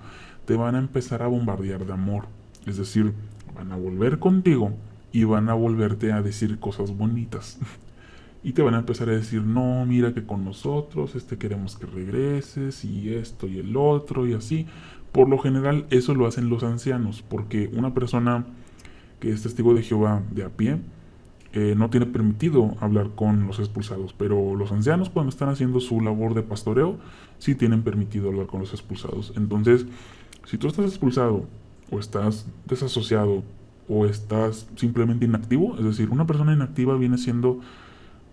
te van a empezar a bombardear de amor. Es decir, van a volver contigo y van a volverte a decir cosas bonitas. Y te van a empezar a decir, no, mira que con nosotros, queremos que regreses, y esto y el otro, y así. Por lo general, eso lo hacen los ancianos, porque una persona que es testigo de Jehová de a pie, no tiene permitido hablar con los expulsados, pero los ancianos, cuando están haciendo su labor de pastoreo, sí tienen permitido hablar con los expulsados. Entonces, si tú estás expulsado, o estás desasociado, o estás simplemente inactivo, es decir, una persona inactiva viene siendo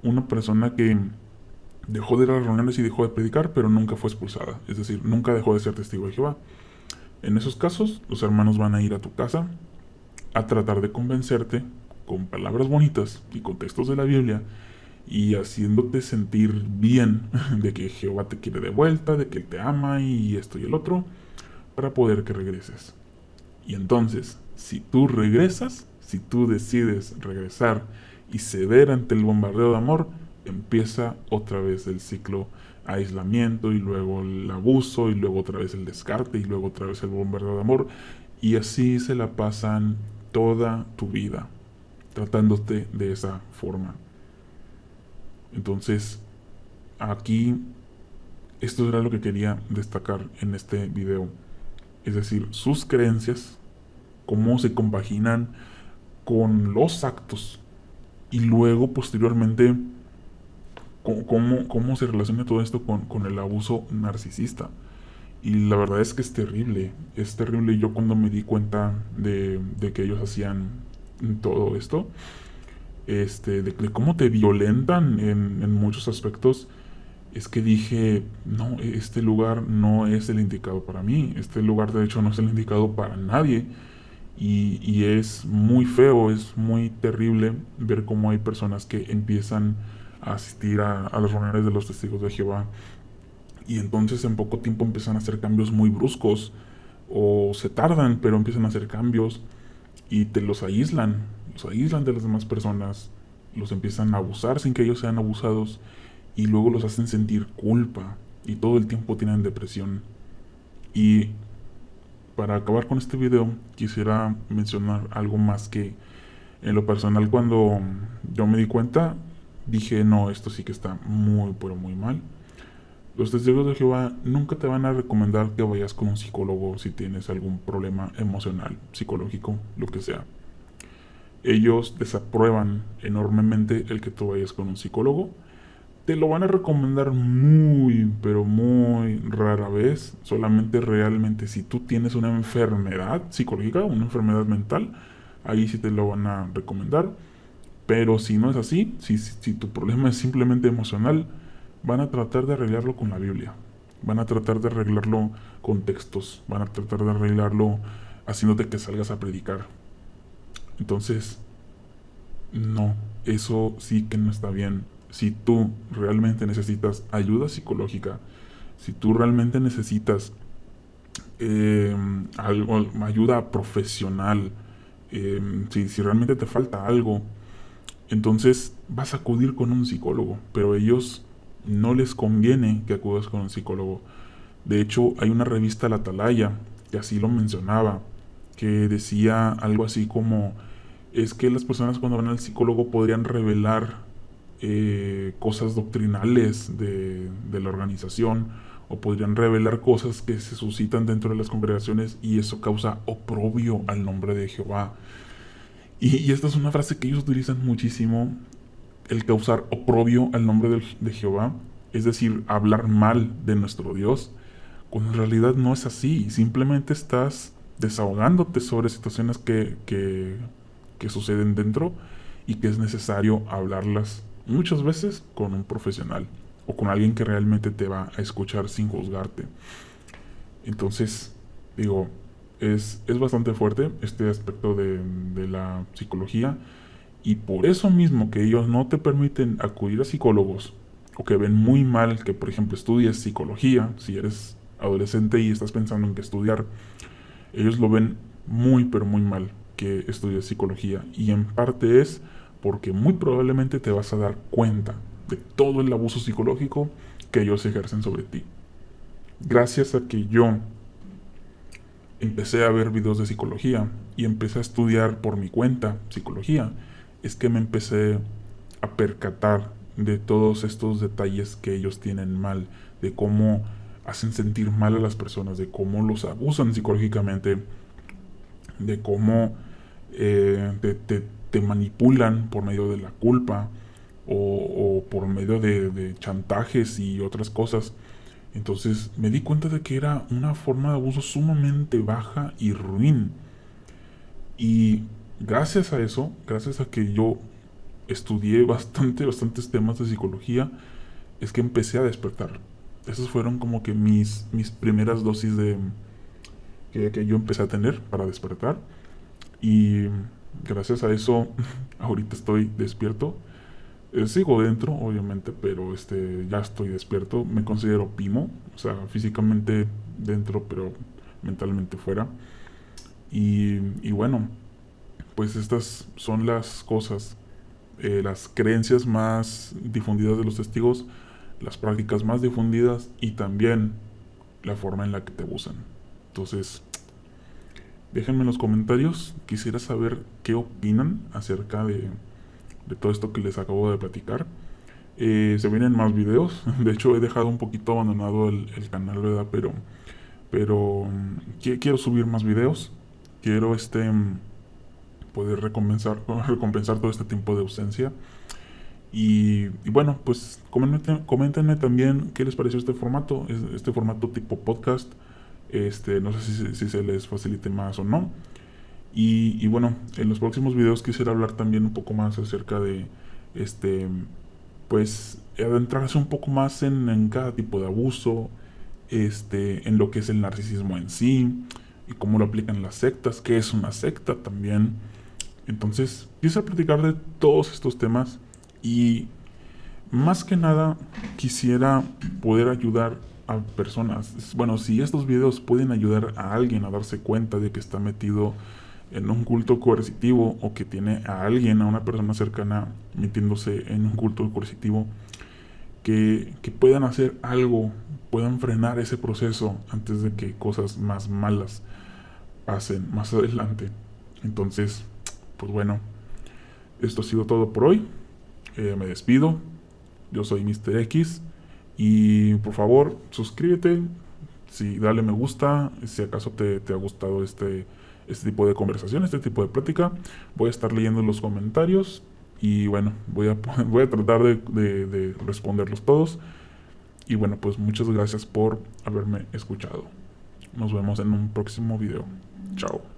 una persona que dejó de ir a las reuniones y dejó de predicar, pero nunca fue expulsada, es decir, nunca dejó de ser testigo de Jehová. En esos casos, los hermanos van a ir a tu casa a tratar de convencerte con palabras bonitas y con textos de la Biblia, y haciéndote sentir bien de que Jehová te quiere de vuelta, de que Él te ama y esto y el otro, para poder que regreses. Y entonces, si tú regresas, si tú decides regresar y ceder ante el bombardeo de amor, empieza otra vez el ciclo aislamiento, y luego el abuso, y luego otra vez el descarte, y luego otra vez el bombardeo de amor, y así se la pasan toda tu vida, tratándote de esa forma. Entonces, aquí, esto era lo que quería destacar en este video. Es decir, sus creencias, cómo se compaginan con los actos, y luego posteriormente cómo se relaciona todo esto con el abuso narcisista. Y la verdad es que es terrible. Yo cuando me di cuenta de que ellos hacían todo esto, de cómo te violentan en muchos aspectos, es que dije, no, este lugar no es el indicado para mí, este lugar de hecho no es el indicado para nadie, y es muy feo, es muy terrible ver cómo hay personas que empiezan a asistir a las reuniones de los testigos de Jehová, y entonces en poco tiempo empiezan a hacer cambios muy bruscos, o se tardan, pero empiezan a hacer cambios, y te los aíslan de las demás personas, los empiezan a abusar sin que ellos sean abusados, y luego los hacen sentir culpa, y todo el tiempo tienen depresión. Y para acabar con este video, quisiera mencionar algo más que en lo personal, cuando yo me di cuenta, dije, no, esto sí que está muy, pero muy mal. Los testigos de Jehová nunca te van a recomendar que vayas con un psicólogo si tienes algún problema emocional, psicológico, lo que sea. Ellos desaprueban enormemente el que tú vayas con un psicólogo. Te lo van a recomendar muy, pero muy rara vez. Solamente realmente si tú tienes una enfermedad psicológica, una enfermedad mental, ahí sí te lo van a recomendar. Pero si no es así, si tu problema es simplemente emocional, van a tratar de arreglarlo con la Biblia. Van a tratar de arreglarlo con textos. Van a tratar de arreglarlo haciéndote que salgas a predicar. Entonces, no, eso sí que no está bien. Si tú realmente necesitas ayuda psicológica, si tú realmente necesitas ayuda profesional, si realmente te falta algo, entonces vas a acudir con un psicólogo, pero a ellos no les conviene que acudas con un psicólogo. De hecho, hay una revista, La Atalaya, que así lo mencionaba, que decía algo así como, es que las personas cuando van al psicólogo podrían revelar cosas doctrinales de la organización, o podrían revelar cosas que se suscitan dentro de las congregaciones, y eso causa oprobio al nombre de Jehová. Y esta es una frase que ellos utilizan muchísimo, el causar oprobio al nombre de Jehová, es decir, hablar mal de nuestro Dios, cuando en realidad no es así. Simplemente estás desahogándote sobre situaciones que suceden dentro, y que es necesario hablarlas muchas veces con un profesional, o con alguien que realmente te va a escuchar sin juzgarte. Entonces, digo, es bastante fuerte este aspecto de la psicología, y por eso mismo que ellos no te permiten acudir a psicólogos, o que ven muy mal que, por ejemplo, estudies psicología. Si eres adolescente y estás pensando en que estudiar, ellos lo ven muy, pero muy mal que estudies psicología, y en parte es porque muy probablemente te vas a dar cuenta de todo el abuso psicológico que ellos ejercen sobre ti. Gracias a que yo empecé a ver videos de psicología y empecé a estudiar por mi cuenta psicología, es que me empecé a percatar de todos estos detalles que ellos tienen mal, de cómo hacen sentir mal a las personas, de cómo los abusan psicológicamente, de cómo te manipulan por medio de la culpa o por medio de chantajes y otras cosas. Entonces me di cuenta de que era una forma de abuso sumamente baja y ruin. Y gracias a eso, gracias a que yo estudié bastantes temas de psicología, es que empecé a despertar. Esas fueron como que mis primeras dosis de que yo empecé a tener para despertar. Y gracias a eso, ahorita estoy despierto. Sigo dentro, obviamente, pero ya estoy despierto. Me considero Pimo, o sea, físicamente dentro, pero mentalmente fuera. Y bueno, pues estas son las cosas, las creencias más difundidas de los testigos, las prácticas más difundidas y también la forma en la que te abusan. Entonces, déjenme en los comentarios, quisiera saber qué opinan acerca de todo esto que les acabo de platicar. Se vienen más videos, de hecho he dejado un poquito abandonado el canal, ¿verdad? Pero quiero subir más videos, quiero poder recompensar todo este tiempo de ausencia. Y bueno, pues coméntenme también qué les pareció este formato tipo podcast. No sé si se les facilite más o no. Y bueno, en los próximos videos quisiera hablar también un poco más acerca de pues adentrarse un poco más en cada tipo de abuso, en lo que es el narcisismo en sí y cómo lo aplican las sectas, qué es una secta también. Entonces, quisiera platicar de todos estos temas y más que nada quisiera poder ayudar a personas. Bueno, si estos videos pueden ayudar a alguien a darse cuenta de que está metido en un culto coercitivo o que tiene a alguien, a una persona cercana metiéndose en un culto coercitivo, que puedan hacer algo, puedan frenar ese proceso antes de que cosas más malas pasen más adelante. Entonces, pues bueno, esto ha sido todo por hoy. Me despido. Yo soy Mr. X y por favor suscríbete, dale me gusta si acaso te ha gustado este tipo de conversación, este tipo de plática. Voy a estar leyendo los comentarios y bueno, voy a tratar de responderlos todos. Y bueno, pues muchas gracias por haberme escuchado. Nos vemos en un próximo video. Chao.